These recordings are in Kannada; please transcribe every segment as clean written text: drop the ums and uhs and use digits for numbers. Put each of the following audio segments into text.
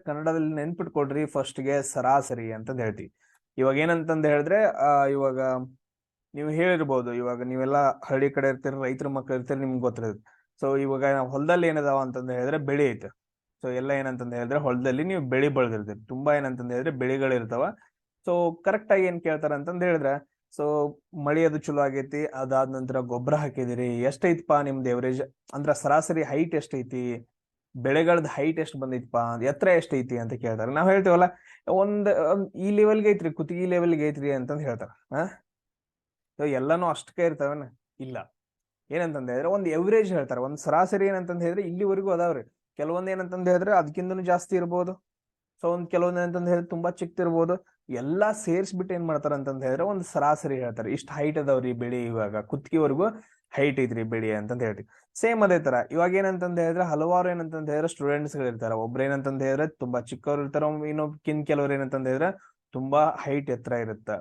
ಕನ್ನಡದಲ್ಲಿ ನೆನ್ಪಿಟ್ಕೊಡ್ರಿ ಫಸ್ಟ್ಗೆ ಸರಾಸರಿ ಅಂತಂದ್ ಹೇಳ್ತೀವಿ. ಇವಾಗ ಏನಂತಂದ್ ಹೇಳಿದ್ರೆ ಇವಾಗ ನೀವು ಹೇಳಿರ್ಬೋದು, ಇವಾಗ ನೀವೆಲ್ಲ ಹಳ್ಳಿ ಕಡೆ ಇರ್ತೀರಿ, ರೈತರ ಮಕ್ಳು ಇರ್ತೀರಿ, ನಿಮ್ಗೆ ಗೊತ್ತಿರುತ್ತೆ. ಸೊ ಇವಾಗ ಹೊಲದಲ್ಲಿ ಏನದಾವ ಅಂತಂದ್ ಹೇಳಿದ್ರೆ ಬೆಳೆ ಐತೆ. ಸೊ ಎಲ್ಲ ಏನಂತಂದ್ ಹೇಳಿದ್ರೆ ಹೊಲದಲ್ಲಿ ನೀವು ಬೆಳೆ ಬೆಳೆದಿರ್ತೀರಿ, ತುಂಬಾ ಏನಂತಂದ್ ಹೇಳಿದ್ರೆ ಬೆಳೆಗಳಿರ್ತಾವ. ಸೊ ಕರೆಕ್ಟ್ ಆಗಿ ಏನ್ ಕೇಳ್ತಾರ ಅಂತಂದ್ ಹೇಳಿದ್ರೆ, ಸೊ ಮಳಿ ಅದು ಚಲೋ ಆಗೈತಿ, ಅದಾದ ನಂತರ ಗೊಬ್ಬರ ಹಾಕಿದಿರಿ, ಎಷ್ಟೈತಪ್ಪ ನಿಮ್ದು ಎವರೇಜ್ ಅಂದ್ರ ಸರಾಸರಿ ಹೈಟ್ ಎಷ್ಟೈತಿ, ಬೆಳೆಗಳದ್ ಹೈಟ್ ಎಷ್ಟು ಬಂದೈತಪ್ಪ, ಎತ್ತರ ಎಷ್ಟೈತಿ ಅಂತ ಕೇಳ್ತಾರೆ. ನಾವ್ ಹೇಳ್ತೀವಲ್ಲ ಈ ಲೆವೆಲ್ಗೆ ಐತ್ರಿ, ಕುತ್ತಿಗೆ ಲೆವೆಲ್ಗೆ ಐತ್ರಿ ಅಂತಂದ್ ಹೇಳ್ತಾರ. ಎಲ್ಲಾನು ಅಷ್ಟಕ್ಕೆ ಇರ್ತಾವನ? ಇಲ್ಲ. ಏನಂತಂದ ಹೇಳಿದ್ರೆ ಒಂದ್ ಎವರೇಜ್ ಹೇಳ್ತಾರೆ, ಒಂದ್ ಸರಾಸರಿ ಏನಂತಂದ್ ಹೇಳಿದ್ರೆ ಇಲ್ಲಿವರೆಗೂ ಅದಾವ್ರಿ. ಕೆಲವೊಂದ್ ಏನಂತಂದ್ ಹೇಳಿದ್ರೆ ಅದಕ್ಕಿಂತನೂ ಜಾಸ್ತಿ ಇರ್ಬೋದು. ಸೊ ಕೆಲವೊಂದ್ ಏನಂತಂದ್ ಹೇಳಿದ್ರೆ ತುಂಬಾ ಚಿಕ್ಕದಿರ್ಬೋದು. ಎಲ್ಲಾ ಸೇರ್ಸ್ಬಿಟ್ಟು ಏನ್ ಮಾಡ್ತಾರ ಅಂತಂದ್ ಹೇಳಿದ್ರೆ ಒಂದ್ ಸರಾಸರಿ ಹೇಳ್ತಾರೆ, ಇಷ್ಟ ಹೈಟ್ ಅದಾವ್ರಿ ಬೆಳಿ, ಇವಾಗ ಕುತ್ತಿಗೆವರೆಗೂ ಹೈಟ್ ಐತ್ರಿ ಬೆಳಿ ಅಂತಂದ್ ಹೇಳ್ತೀವಿ. ಸೇಮ್ ಅದೇ ತರ ಇವಾಗ ಏನಂತಂದ್ ಹೇಳಿದ್ರೆ ಹಲವಾರು ಏನಂತಂದ್ ಹೇಳಿದ್ರೆ ಸ್ಟೂಡೆಂಟ್ಸ್ ಗಳು ಇರ್ತಾರೆ. ಒಬ್ರು ಏನಂತಂದ್ ಹೇಳಿದ್ರೆ ತುಂಬಾ ಚಿಕ್ಕವ್ರು ಇರ್ತಾರ, ಕೆಲವ್ರು ಏನಂತಂದ್ ಹೇಳಿದ್ರೆ ತುಂಬಾ ಹೈಟ್ ಎತ್ತರ ಇರುತ್ತೆ.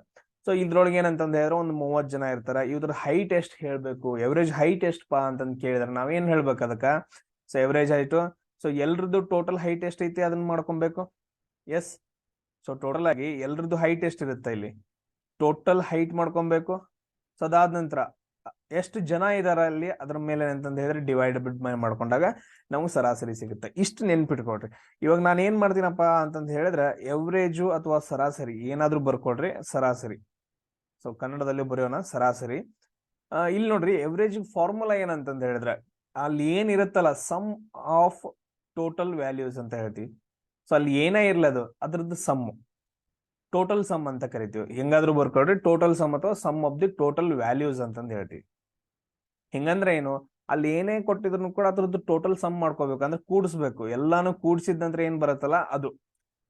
ಸೊ ಇದ್ರೊಳಗೆ ಏನಂತಂದ್ ಹೇಳಿದ್ರೆ ಒಂದು 30 ಜನ ಇರ್ತಾರ. ಇವ್ರ ಹೈಟ್ ಎಷ್ಟ್ ಹೇಳ್ಬೇಕು, ಎವರೇಜ್ ಹೈಟ್ ಎಷ್ಟಪ್ಪ ಅಂತಂದ್ ಕೇಳಿದ್ರೆ ನಾವೇನ್ ಹೇಳ್ಬೇಕು ಅದಕ್ಕ? ಸೊ ಎವರೇಜ್ ಹೈಟ್, ಸೊ ಎಲ್ರದ್ದು ಟೋಟಲ್ ಹೈಟ್ ಎಷ್ಟೈತಿ ಅದನ್ನ ಮಾಡ್ಕೊಬೇಕು. ಎಸ್, ಸೊ ಟೋಟಲ್ ಆಗಿ ಎಲ್ರದ್ದು ಹೈಟ್ ಎಷ್ಟಿರುತ್ತೆ ಇಲ್ಲಿ, ಟೋಟಲ್ ಹೈಟ್ ಮಾಡ್ಕೊಬೇಕು. ಸೊ ಅದಾದ ನಂತರ ಎಷ್ಟು ಜನ ಇದಾರ ಅಲ್ಲಿ, ಅದ್ರ ಮೇಲೆ ಏನಂತಂದ್ ಹೇಳಿದ್ರೆ ಡಿವೈಡ್ ಮಾಡ್ಕೊಂಡಾಗ ನಮ್ಗೆ ಸರಾಸರಿ ಸಿಗುತ್ತೆ. ಇಷ್ಟು ನೆನ್ಪಿಟ್ಕೊಡ್ರಿ. ಇವಾಗ ನಾನು ಏನ್ ಮಾಡ್ತೀನಪ್ಪ ಅಂತಂದ್ ಹೇಳಿದ್ರೆ ಎವರೇಜು ಅಥವಾ ಸರಾಸರಿ ಏನಾದ್ರೂ ಬರ್ಕೊಡ್ರಿ, ಸರಾಸರಿ. ಸೊ ಕನ್ನಡದಲ್ಲಿ ಬರೆಯೋಣ ಸರಾಸರಿ. ಇಲ್ಲಿ ನೋಡ್ರಿ, ಎವರೇಜ್ ಫಾರ್ಮುಲಾ ಏನಂತಂದ್ ಹೇಳಿದ್ರೆ ಅಲ್ಲಿ ಏನಿರುತ್ತಲ್ಲ, ಸಮ್ ಆಫ್ ಟೋಟಲ್ ವ್ಯಾಲ್ಯೂಸ್ ಅಂತ ಹೇಳ್ತೀವಿ. ಸೊ ಅಲ್ಲಿ ಏನೇ ಇರ್ಲದು ಅದ್ರದ್ದು ಸಮ್, ಟೋಟಲ್ ಸಮ್ ಅಂತ ಕರಿತೀವಿ. ಹೆಂಗಾದ್ರೂ ಬರ್ಕೊಡ್ರಿ, ಟೋಟಲ್ ಸಮ್ ಅಥವಾ sum of the total values ಅಂತಂದ್ ಹೇಳ್ತೀವಿ. ಹಿಂಗಂದ್ರೆ ಏನು, ಅಲ್ಲಿ ಏನೇ ಕೊಟ್ಟಿದ್ರು ಕೂಡ ಅದ್ರದ್ದು ಟೋಟಲ್ ಸಮ್ ಮಾಡ್ಕೋಬೇಕು, ಅಂದ್ರೆ ಕೂಡಿಸ್ಬೇಕು. ಎಲ್ಲಾನು ಕೂಡಿಸಿದಂದ್ರೆ ಏನ್ ಬರುತ್ತಲ್ಲ ಅದು.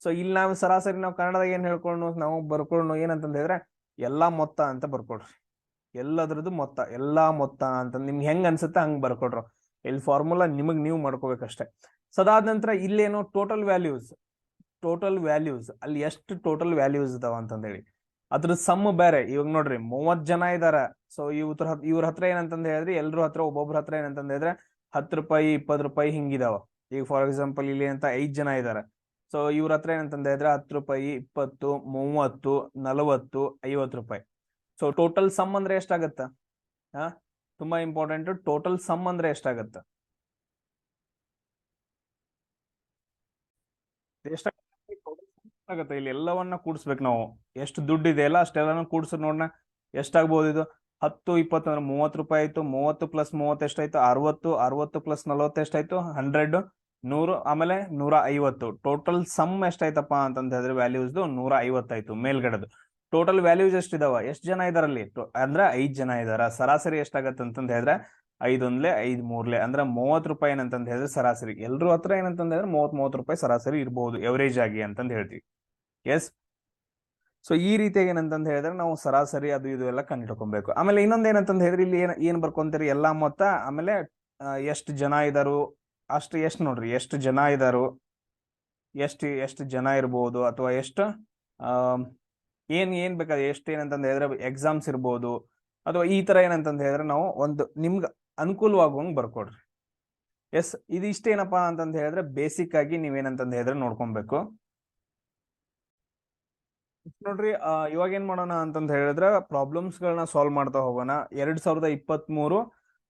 ಸೊ ಇಲ್ಲಿ ನಾವು ಸರಾಸರಿ ನಾವು ಕನ್ನಡದಾಗ ಏನ್ ಹೇಳ್ಕೊಂಡು ನಾವು ಬರ್ಕೊಂಡು ಏನಂತಂದ್ ಹೇಳಿದ್ರೆ ಎಲ್ಲಾ ಮೊತ್ತ ಅಂತ ಬರ್ಕೊಡ್ರಿ. ಎಲ್ಲದ್ರದ್ದು ಮೊತ್ತ, ಎಲ್ಲಾ ಮೊತ್ತ ಅಂತ ನಿಮ್ಗೆ ಹೆಂಗ್ ಅನ್ಸುತ್ತೆ ಹಂಗ್ ಬರ್ಕೊಡ್ರು. ಇಲ್ಲಿ ಫಾರ್ಮುಲಾ ನಿಮಗ್ ನೀವು ಮಾಡ್ಕೋಬೇಕಷ್ಟೇ. ಸೊ ಅದಾದ ನಂತರ ಇಲ್ಲೇನು ಟೋಟಲ್ ವ್ಯಾಲ್ಯೂಸ್, ಟೋಟಲ್ ವ್ಯಾಲ್ಯೂಸ್ ಅಲ್ಲಿ ಎಷ್ಟು ಟೋಟಲ್ ವ್ಯಾಲ್ಯೂಸ್ ಇದಾವ ಅಂತಂದ್ ಹೇಳಿ ಅದ್ರ ಸಮ್ ಬೇರೆ. ಇವಾಗ ನೋಡ್ರಿ 30 ಜನ ಇದಾರ. ಸೊ ಇವ್ರ ಹತ್ರ ಏನಂತಂದ್ ಹೇಳಿದ್ರೆ ಎಲ್ರ ಹತ್ರ ಒಬ್ಬೊಬ್ರ ಹತ್ರ ಏನಂತಂದ್ ಹೇಳಿದ್ರೆ 10 ರೂಪಾಯಿ 20 ರೂಪಾಯಿ ಹಿಂಗಿದಾವ. ಈಗ ಫಾರ್ ಎಕ್ಸಾಂಪಲ್ ಇಲ್ಲಿ ಅಂತ 5 ಜನ ಇದಾರೆ. ಸೊ ಇವ್ರ ಹತ್ರ ಏನಂತಂದ್ ಹೇಳಿದ್ರೆ 10 ರೂಪಾಯಿ 20 30 40 50 ರೂಪಾಯಿ. ಸೊ ಟೋಟಲ್ ಸಮ್ ಅಂದ್ರೆ ಎಷ್ಟಾಗತ್ತ? ತುಂಬಾ ಇಂಪಾರ್ಟೆಂಟ್, ಟೋಟಲ್ ಸಮ್ ಅಂದ್ರೆ ಎಷ್ಟಾಗತ್ತ? ಎಷ್ಟಾಗತ್ತೆ? ಇಲ್ಲಿ ಎಲ್ಲವನ್ನ ಕೂಡಿಸ್ಬೇಕು ನಾವು. ಎಷ್ಟು ದುಡ್ಡು ಇದೆ ಅಲ್ಲ ಅಷ್ಟೆಲ್ಲಾನು ಕೂಡ್ಸೋದ್ ನೋಡ್ನ, ಎಷ್ಟಾಗ್ಬೋದು ಇದು? 10 20 ಅಂದ್ರೆ 30 ರೂಪಾಯಿ ಆಯ್ತು. 30 ಪ್ಲಸ್ 30 ಎಷ್ಟಾಯ್ತು? 60. 60 ಪ್ಲಸ್ 40 ಎಷ್ಟಾಯ್ತು? 100. 100 ಆಮೇಲೆ 150. ಟೋಟಲ್ ಸಮ್ ಎಷ್ಟಾಯ್ತಪ್ಪ ಅಂತಂದ ಹೇಳಿದ್ರೆ ವ್ಯಾಲ್ಯೂಸ್ 150 ಆಯ್ತು ಮೇಲ್ಗಡೆದು. ಟೋಟಲ್ ವ್ಯಾಲ್ಯೂಸ್ ಎಷ್ಟಿದಾವ, ಎಷ್ಟು ಜನ ಇದಾರಲ್ಲಿ ಅಂದ್ರೆ 5 ಜನ ಇದಾರ. ಸರಾಸರಿ ಎಷ್ಟಾಗತ್ತೆ ಅಂತಂದ ಹೇಳಿದ್ರೆ 5 ಒಂದ್ಲೆ 5 ಮೂರ್ಲೆ ಅಂದ್ರೆ 30 ರೂಪಾಯಿ ಏನಂತಂದ್ ಹೇಳಿದ್ರೆ ಸರಾಸರಿ. ಎಲ್ರು ಹತ್ರ ಏನಂತಂದ್ ಹೇಳಿದ್ರೆ 30 ರೂಪಾಯಿ ಸರಾಸರಿ ಇರ್ಬೋದು ಎವರೇಜ್ ಆಗಿ ಅಂತಂದ್ ಹೇಳ್ತೀವಿ. ಎಸ್. ಸೊ ಈ ರೀತಿಯಾಗಿ ಏನಂತಂದ್ ಹೇಳಿದ್ರೆ ನಾವು ಸರಾಸರಿ ಅದು ಇದು ಎಲ್ಲ ಕಂಡಿಡ್ಕೊಬೇಕು. ಆಮೇಲೆ ಇನ್ನೊಂದ್ ಏನಂತಂದ್ ಹೇಳಿದ್ರೆ ಇಲ್ಲಿ ಏನ್ ಬರ್ಕೊಂತೀರಿ, ಎಲ್ಲಾ ಮೊತ್ತ, ಆಮೇಲೆ ಎಷ್ಟು ಜನ ಇದಾರು ಅಷ್ಟು, ಎಷ್ಟು ನೋಡ್ರಿ ಎಷ್ಟು ಜನ ಇದಾರು, ಎಷ್ಟು ಜನ ಇರ್ಬೋದು, ಅಥವಾ ಎಷ್ಟು ಏನ್ ಬೇಕಾದ್ರೆ ಎಷ್ಟು ಏನಂತಂದ್ ಹೇಳಿದ್ರೆ ಎಕ್ಸಾಮ್ಸ್ ಇರ್ಬೋದು, ಅಥವಾ ಈ ತರ ಏನಂತಂದ್ ಹೇಳಿದ್ರೆ ನಾವು ಒಂದು ನಿಮ್ಗೆ ಅನುಕೂಲವಾಗುವಂಗ್ ಬರ್ಕೊಡ್ರಿ. ಎಸ್, ಇದು ಇಷ್ಟೇನಪ್ಪಾ ಅಂತಂದ್ ಹೇಳಿದ್ರೆ ಬೇಸಿಕ್ ಆಗಿ ನೀವೇನಂತಂದ್ ಹೇಳಿದ್ರೆ ನೋಡ್ಕೊಬೇಕು. ನೋಡ್ರಿ, ಇವಾಗ ಏನ್ ಮಾಡೋಣ ಅಂತಂದ್ ಹೇಳಿದ್ರೆ ಪ್ರಾಬ್ಲಮ್ಸ್ ಗಳನ್ನ ಸಾಲ್ವ್ ಮಾಡ್ತಾ ಹೋಗೋಣ. 2023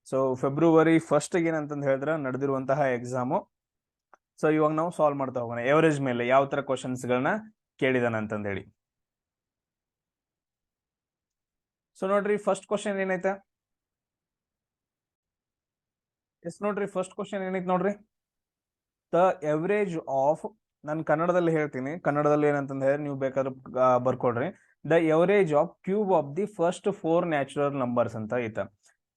ಸೊ ಫೆಬ್ರವರಿ 1 ಏನಂತಂದ್ ಹೇಳಿದ್ರೆ ನಡೆದಿರುವಂತಹ ಎಕ್ಸಾಮು. ಸೊ ಇವಾಗ ನಾವು ಸಾಲ್ವ್ ಮಾಡ್ತಾ ಹೋಗೋಣ ಎವರೇಜ್ ಮೇಲೆ ಯಾವ ತರ ಕ್ವಶನ್ಸ್ ಗಳನ್ನ ಕೇಳಿದಾನ ಅಂತಂದ್ ಹೇಳಿ. ಸೊ ನೋಡ್ರಿ, ಫಸ್ಟ್ ಕ್ವಶನ್ ಏನೈತೆ? ಎಸ್ ನೋಡ್ರಿ, ಫಸ್ಟ್ ಕ್ವಶನ್ ಏನೈತೆ ನೋಡ್ರಿ, ದ ಎವರೇಜ್ ಆಫ್, ನಾನು ಕನ್ನಡದಲ್ಲಿ ಹೇಳ್ತೀನಿ, ಕನ್ನಡದಲ್ಲಿ ಏನಂತಂದ್ ಹೇಳಿ ನೀವು ಬೇಕಾದ್ರೂ ಬರ್ಕೊಡ್ರಿ. The average of cube of the first 4 natural numbers ಅಂತ ಐತ.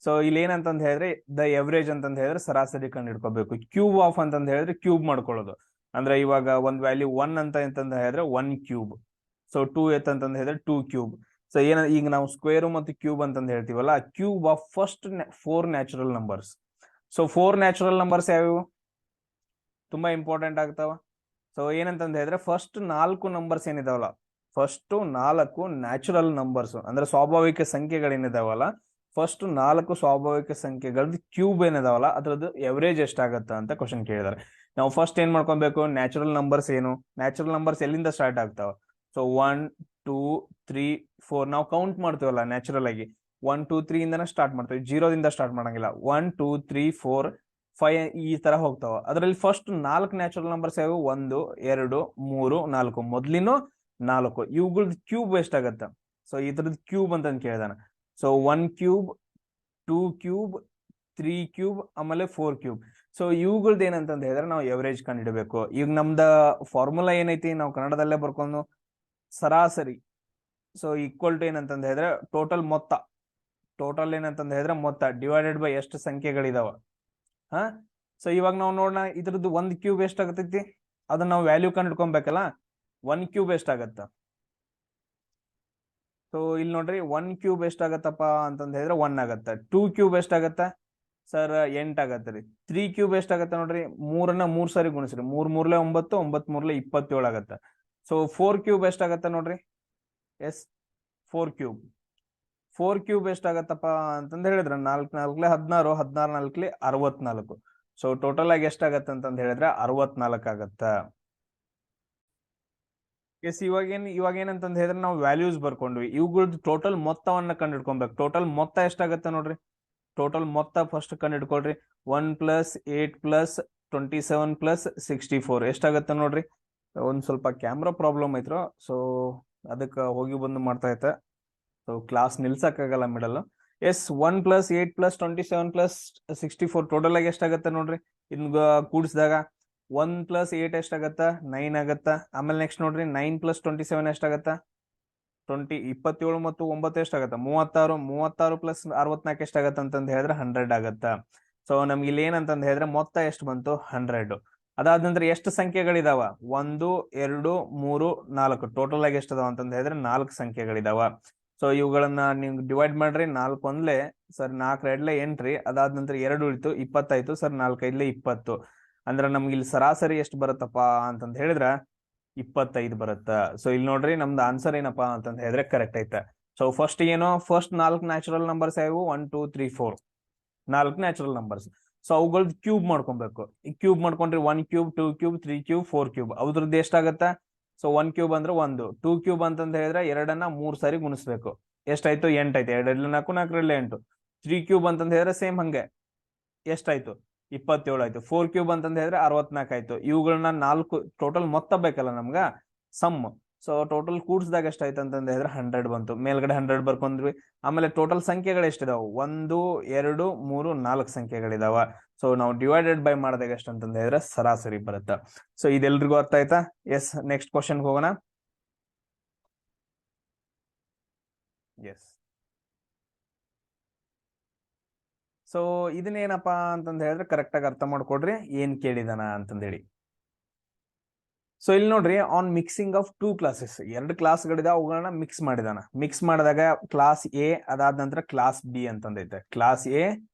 ಸೊ ಇಲ್ಲಿ ಏನಂತಂದ್ ಹೇಳಿದ್ರೆ ದ ಎವರೇಜ್ ಅಂತಂದ್ ಹೇಳಿದ್ರೆ ಸರಾಸರಿ ಕಂಡು ಹಿಡ್ಕೋಬೇಕು. ಕ್ಯೂಬ್ ಆಫ್ ಅಂತಂದ್ ಹೇಳಿದ್ರೆ ಕ್ಯೂಬ್ ಮಾಡ್ಕೊಳ್ಳೋದು. ಅಂದ್ರೆ ಇವಾಗ ಒಂದ್ ವ್ಯಾಲ್ಯೂ 1 ಅಂತಂದ್ ಹೇಳಿದ್ರೆ 1 ಕ್ಯೂಬ್. ಸೊ 2 ಅಂತಂದ್ ಹೇಳಿದ್ರೆ 2 ಕ್ಯೂಬ್. ಸೊ ಈಗ ನಾವು ಸ್ಕ್ವೇರ್ ಮತ್ತು ಕ್ಯೂಬ್ ಅಂತಂದ್ ಹೇಳ್ತೀವಲ್ಲ, cube of first 4 natural numbers. So 4 natural numbers ಯಾವ್ಯಾವು ತುಂಬಾ ಇಂಪಾರ್ಟೆಂಟ್ ಆಗ್ತಾವ. ಸೊ ಏನಂತಂದ್ ಹೇಳಿದ್ರೆ ಫಸ್ಟ್ 4 ನಂಬರ್ಸ್ ಏನಿದಾವಲ್ಲ, ಫಸ್ಟ್ 4 ನ್ಯಾಚುರಲ್ ನಂಬರ್ಸ್ ಅಂದ್ರೆ ಸ್ವಾಭಾವಿಕ ಸಂಖ್ಯೆಗಳೇನಿದಾವಲ್ಲ, ಫಸ್ಟ್ 4 ಸ್ವಾಭಾವಿಕ ಸಂಖ್ಯೆಗಳದ್ದು ಕ್ಯೂಬ್ ಏನಿದಾವಲ್ಲ ಅದ್ರದ್ದು ಎವರೇಜ್ ಎಷ್ಟಾಗತ್ತ ಅಂತ ಕ್ವಶನ್ ಕೇಳಿದಾರೆ. ನಾವು ಫಸ್ಟ್ ಏನ್ ಮಾಡ್ಕೊಬೇಕು, ನ್ಯಾಚುರಲ್ ನಂಬರ್ಸ್ ಏನು, ನ್ಯಾಚುರಲ್ ನಂಬರ್ಸ್ ಎಲ್ಲಿಂದ ಸ್ಟಾರ್ಟ್ ಆಗ್ತಾವ? ಸೊ 1 2 3 4 ನಾವು ಕೌಂಟ್ ಮಾಡ್ತೀವಲ್ಲ ನ್ಯಾಚುರಲ್ ಆಗಿ 1 2 3 ಇಂದನೇ ಸ್ಟಾರ್ಟ್ ಮಾಡ್ತೀವಿ, ಜೀರೋದಿಂದ ಸ್ಟಾರ್ಟ್ ಮಾಡಂಗಿಲ್ಲ. 1 2 3 4 5 ಈ ತರ ಹೋಗ್ತಾವ. ಅದರಲ್ಲಿ ಫಸ್ಟ್ 4 ನ್ಯಾಚುರಲ್ ನಂಬರ್ಸ್ ಯಾವ? 1 2 3 4. ಮೊದ್ಲಿನ 4 ಇವುಗಳದ್ದು ಕ್ಯೂಬ್ ಎಷ್ಟಾಗತ್ತ? ಸೊ ಇದ್ರದ್ದು ಕ್ಯೂಬ್ ಅಂತ ಕೇಳಿದಾನ. ಸೊ 1 ಕ್ಯೂಬ್, 2 ಕ್ಯೂಬ್, 3 ಕ್ಯೂಬ್, ಆಮೇಲೆ 4 ಕ್ಯೂಬ್. ಸೊ ಇವುಗಳ್ದು ಏನಂತಂದ ಹೇಳಿದ್ರೆ ನಾವು ಎವರೇಜ್ ಕಂಡುಹಿಡಬೇಕು. ಈಗ ನಮ್ದ ಫಾರ್ಮುಲಾ ಏನೈತಿ, ನಾವು ಕನ್ನಡದಲ್ಲೇ ಬರ್ಕೊಂಡು ಸರಾಸರಿ. ಸೊ ಈಕ್ವಲ್ ಟು ಏನಂತಂದ ಹೇಳಿದ್ರೆ ಟೋಟಲ್ ಮೊತ್ತ, ಟೋಟಲ್ ಏನಂತಂದ ಹೇಳಿದ್ರೆ ಮೊತ್ತ ಡಿವೈಡೆಡ್ ಬೈ ಎಷ್ಟು ಸಂಖ್ಯೆಗಳಿದಾವ. ಹಾ, ಸೊ ಇವಾಗ ನಾವು ನೋಡೋಣ ಇದ್ರದ್ದು 1 ಕ್ಯೂಬ್ ಎಷ್ಟಾಗತೈತಿ, ಅದನ್ನ ನಾವು ವ್ಯಾಲ್ಯೂ ಕಂಡು ಹಿಡ್ಕೊಬೇಕಲ್ಲ. 1 ಕ್ಯೂಬ್ ಎಷ್ಟಾಗತ್ತ? ಸೊ ಇಲ್ಲಿ ನೋಡ್ರಿ 1 ಕ್ಯೂಬ್ ಎಷ್ಟಾಗತ್ತಪ್ಪ ಅಂತಂದ ಹೇಳಿದ್ರೆ 1 ಆಗತ್ತ. 2 ಕ್ಯೂಬ್ ಎಷ್ಟಾಗತ್ತ ಸರ್? 8 ಆಗತ್ತರಿ. 3 ಕ್ಯೂಬ್ ಎಷ್ಟಾಗತ್ತ ನೋಡ್ರಿ? 3ನ್ನ 3 ಸಾರಿ ಗುಣಿಸ್ರಿ, 3 3 9, 9 3 27 ಆಗತ್ತ. ಸೊ 4 ಕ್ಯೂಬ್ ಎಷ್ಟಾಗತ್ತ ನೋಡ್ರಿ? S 4 cube. 4 ಕ್ಯೂಬ್ ಎಷ್ಟಾಗತ್ತಪ್ಪ ಅಂತಂದ ಹೇಳಿದ್ರೆ 4 4 16, 16 4 64. ಸೊ ಟೋಟಲ್ ಆಗಿ ಎಷ್ಟಾಗತ್ತ ಅಂತಂದ ಹೇಳಿದ್ರೆ 64 ಆಗತ್ತ. ಎಸ್ ಇವಾಗ ಏನಂತಂದ ಹೇಳಿದ್ರೆ ನಾವು ವ್ಯಾಲ್ಯೂಸ್ ಬರ್ಕೊಂಡ್ವಿ, ಇವುಗಳದ್ದು ಟೋಟಲ್ ಮೊತ್ತವನ್ನ ಕಂಡು ಹಿಡ್ಕೊಬೇಕು. ಟೋಟಲ್ ಮೊತ್ತ ಎಷ್ಟಾಗತ್ತ ನೋಡ್ರಿ? ಟೋಟಲ್ ಮೊತ್ತ ಫಸ್ಟ್ ಕಂಡು ಹಿಡ್ಕೊಳ್ರಿ. 1 + 8 + 27 + 64 ಎಷ್ಟಾಗತ್ತ ನೋಡ್ರಿ? ಒಂದ್ ಸ್ವಲ್ಪ ಕ್ಯಾಮ್ರಾ ಪ್ರಾಬ್ಲಮ್ ಐತ್ರು, ಸೊ ಅದಕ್ಕೆ ಹೋಗಿ ಬಂದು ಮಾಡ್ತಾ ಐತೆ. ಸೊ ಕ್ಲಾಸ್ ನಿಲ್ಸಕ್ಕಾಗಲ್ಲ ಮಿಡಲ್. ಎಸ್ 1 + 8 + 27 + 64 ಟೋಟಲ್ ಆಗಿ ಎಷ್ಟಾಗತ್ತ ನೋಡ್ರಿ? ಇದ್ನ ಕೂಡಿಸಿದಾಗ 1 + 8 ಎಷ್ಟಾಗತ್ತ? 9 ಆಗತ್ತ. ಆಮೇಲೆ ನೆಕ್ಸ್ಟ್ ನೋಡ್ರಿ 9 + 27 ಎಷ್ಟಾಗತ್ತ? 27 ಮತ್ತು 9 ಎಷ್ಟಾಗತ್ತ? 36. 36 + 64 ಎಷ್ಟಾಗತ್ತ ಅಂತಂದ ಹೇಳಿದ್ರೆ 100 ಆಗತ್ತ. ಸೊ ನಮ್ಗೆ ಇಲ್ಲಿ ಏನಂತಂದ ಹೇಳಿದ್ರೆ ಮೊತ್ತ ಎಷ್ಟು ಬಂತು? 100. ಅದಾದ ನಂತರ ಎಷ್ಟು ಸಂಖ್ಯೆಗಳಿದಾವ? 1 2 3 4. ಟೋಟಲ್ ಆಗಿ ಎಷ್ಟದಾವ ಅಂತಂದ ಹೇಳಿದ್ರೆ 4 ಸಂಖ್ಯೆಗಳಿದಾವ. ಸೊ ಇವುಗಳನ್ನ ನೀವು ಡಿವೈಡ್ ಮಾಡ್ರಿ. 4 ಒಂದ್ಲೆ ಸರ್, 4 2 8 ರೀ. ಅದಾದ ನಂತರ 2 ಉಳಿತು, 20 ಆಯ್ತು ಸರ್. 4 5 20. ಅಂದ್ರೆ ನಮ್ಗೆ ಇಲ್ಲಿ ಸರಾಸರಿ ಎಷ್ಟು ಬರುತ್ತಪ್ಪ ಅಂತಂದ ಹೇಳಿದ್ರ 25 ಬರುತ್ತ. ಸೊ ಇಲ್ಲಿ ನೋಡ್ರಿ ನಮ್ದು ಆನ್ಸರ್ ಏನಪ್ಪಾ ಅಂತಂದ ಹೇಳಿದ್ರೆ ಕರೆಕ್ಟ್ ಐತೆ. ಸೊ ಫಸ್ಟ್ ಏನು, ಫಸ್ಟ್ 4 ನ್ಯಾಚುರಲ್ ನಂಬರ್ಸ್ ಯಾವು? 1 2 3 4 4 ನ್ಯಾಚುರಲ್ ನಂಬರ್ಸ್. ಸೊ ಅವುಗಳದ್ದು ಕ್ಯೂಬ್ ಮಾಡ್ಕೊಬೇಕು. ಈ ಕ್ಯೂಬ್ ಮಾಡ್ಕೊಂಡ್ರಿ 1 ಕ್ಯೂಬ್, 2 ಕ್ಯೂಬ್, 3 ಕ್ಯೂಬ್, 4 ಕ್ಯೂಬ್. ಅದ್ರದ್ದು ಎಷ್ಟಾಗತ್ತ? ಸೊ 1 ಕ್ಯೂಬ್ ಅಂದ್ರೆ 1, 2 ಕ್ಯೂಬ್ ಅಂತಂದ ಹೇಳಿದ್ರೆ 2ನ್ನ 3 ಸಾರಿ ಗುಣಿಸ್ಬೇಕು. ಎಷ್ಟಾಯ್ತು? 8 ಆಯ್ತು. 2 4 4 8. 3 ಕ್ಯೂಬ್ ಅಂತಂದ ಹೇಳಿದ್ರೆ ಸೇಮ್ ಹಂಗೆ ಎಷ್ಟಾಯ್ತು? 27 ಆಯ್ತು. 4 ಕ್ಯೂಬ್ ಅಂತಂದ ಹೇಳಿದ್ರೆ 64 ಆಯ್ತು. ಇವುಗಳನ್ನ 4 ಟೋಟಲ್ ಮೊತ್ತ ಬೇಕಲ್ಲ ನಮ್ಗ, ಸಮ್. ಸೊ ಟೋಟಲ್ ಕೂಡ್ಸಿದಾಗ ಎಷ್ಟಾಯ್ತು ಅಂತಂದ ಹೇಳಿದ್ರೆ 100 ಬಂತು. ಮೇಲ್ಗಡೆ 100 ಬರ್ಕೊಂಡ್ವಿ. ಆಮೇಲೆ ಟೋಟಲ್ ಸಂಖ್ಯೆಗಳು ಎಷ್ಟಿದಾವ? 1 2 3 4 ಸಂಖ್ಯೆಗಳಿದಾವ. ಸೊ ನಾವು ಡಿವೈಡೆಡ್ ಬೈ ಮಾಡಿದಾಗ ಎಷ್ಟು ಅಂತಂದ ಹೇಳಿದ್ರೆ ಸರಾಸರಿ ಬರುತ್ತೆ. ಸೊ ಇದೆಲ್ರಿಗೂ ಅರ್ಥ ಆಯ್ತಾ? ಎಸ್, ನೆಕ್ಸ್ಟ್ ಕ್ವಶನ್ ಹೋಗೋಣ. ಎಸ್, ಸೊ ಇದನ್ನೇನಪ್ಪಾ ಅಂತಂದ ಹೇಳಿದ್ರೆ ಕರೆಕ್ಟ್ ಆಗಿ ಅರ್ಥ ಮಾಡ್ಕೊಡ್ರಿ ಏನ್ ಕೇಳಿದಾನ ಅಂತಂದ ಹೇಳಿ. ಸೊ ಇಲ್ಲಿ ನೋಡ್ರಿ, ಆನ್ ಮಿಕ್ಸಿಂಗ್ ಆಫ್ 2 ಕ್ಲಾಸಸ್, 2 ಕ್ಲಾಸ್ಗಳಿದಾವ, ಅವುಗಳನ್ನ ಮಿಕ್ಸ್ ಮಾಡಿದಾನ. ಮಿಕ್ಸ್ ಮಾಡಿದಾಗ ಕ್ಲಾಸ್ ಎ, ಅದಾದ ನಂತರ ಕ್ಲಾಸ್ ಬಿ ಅಂತಂದೈತೆ. ಕ್ಲಾಸ್ ಎ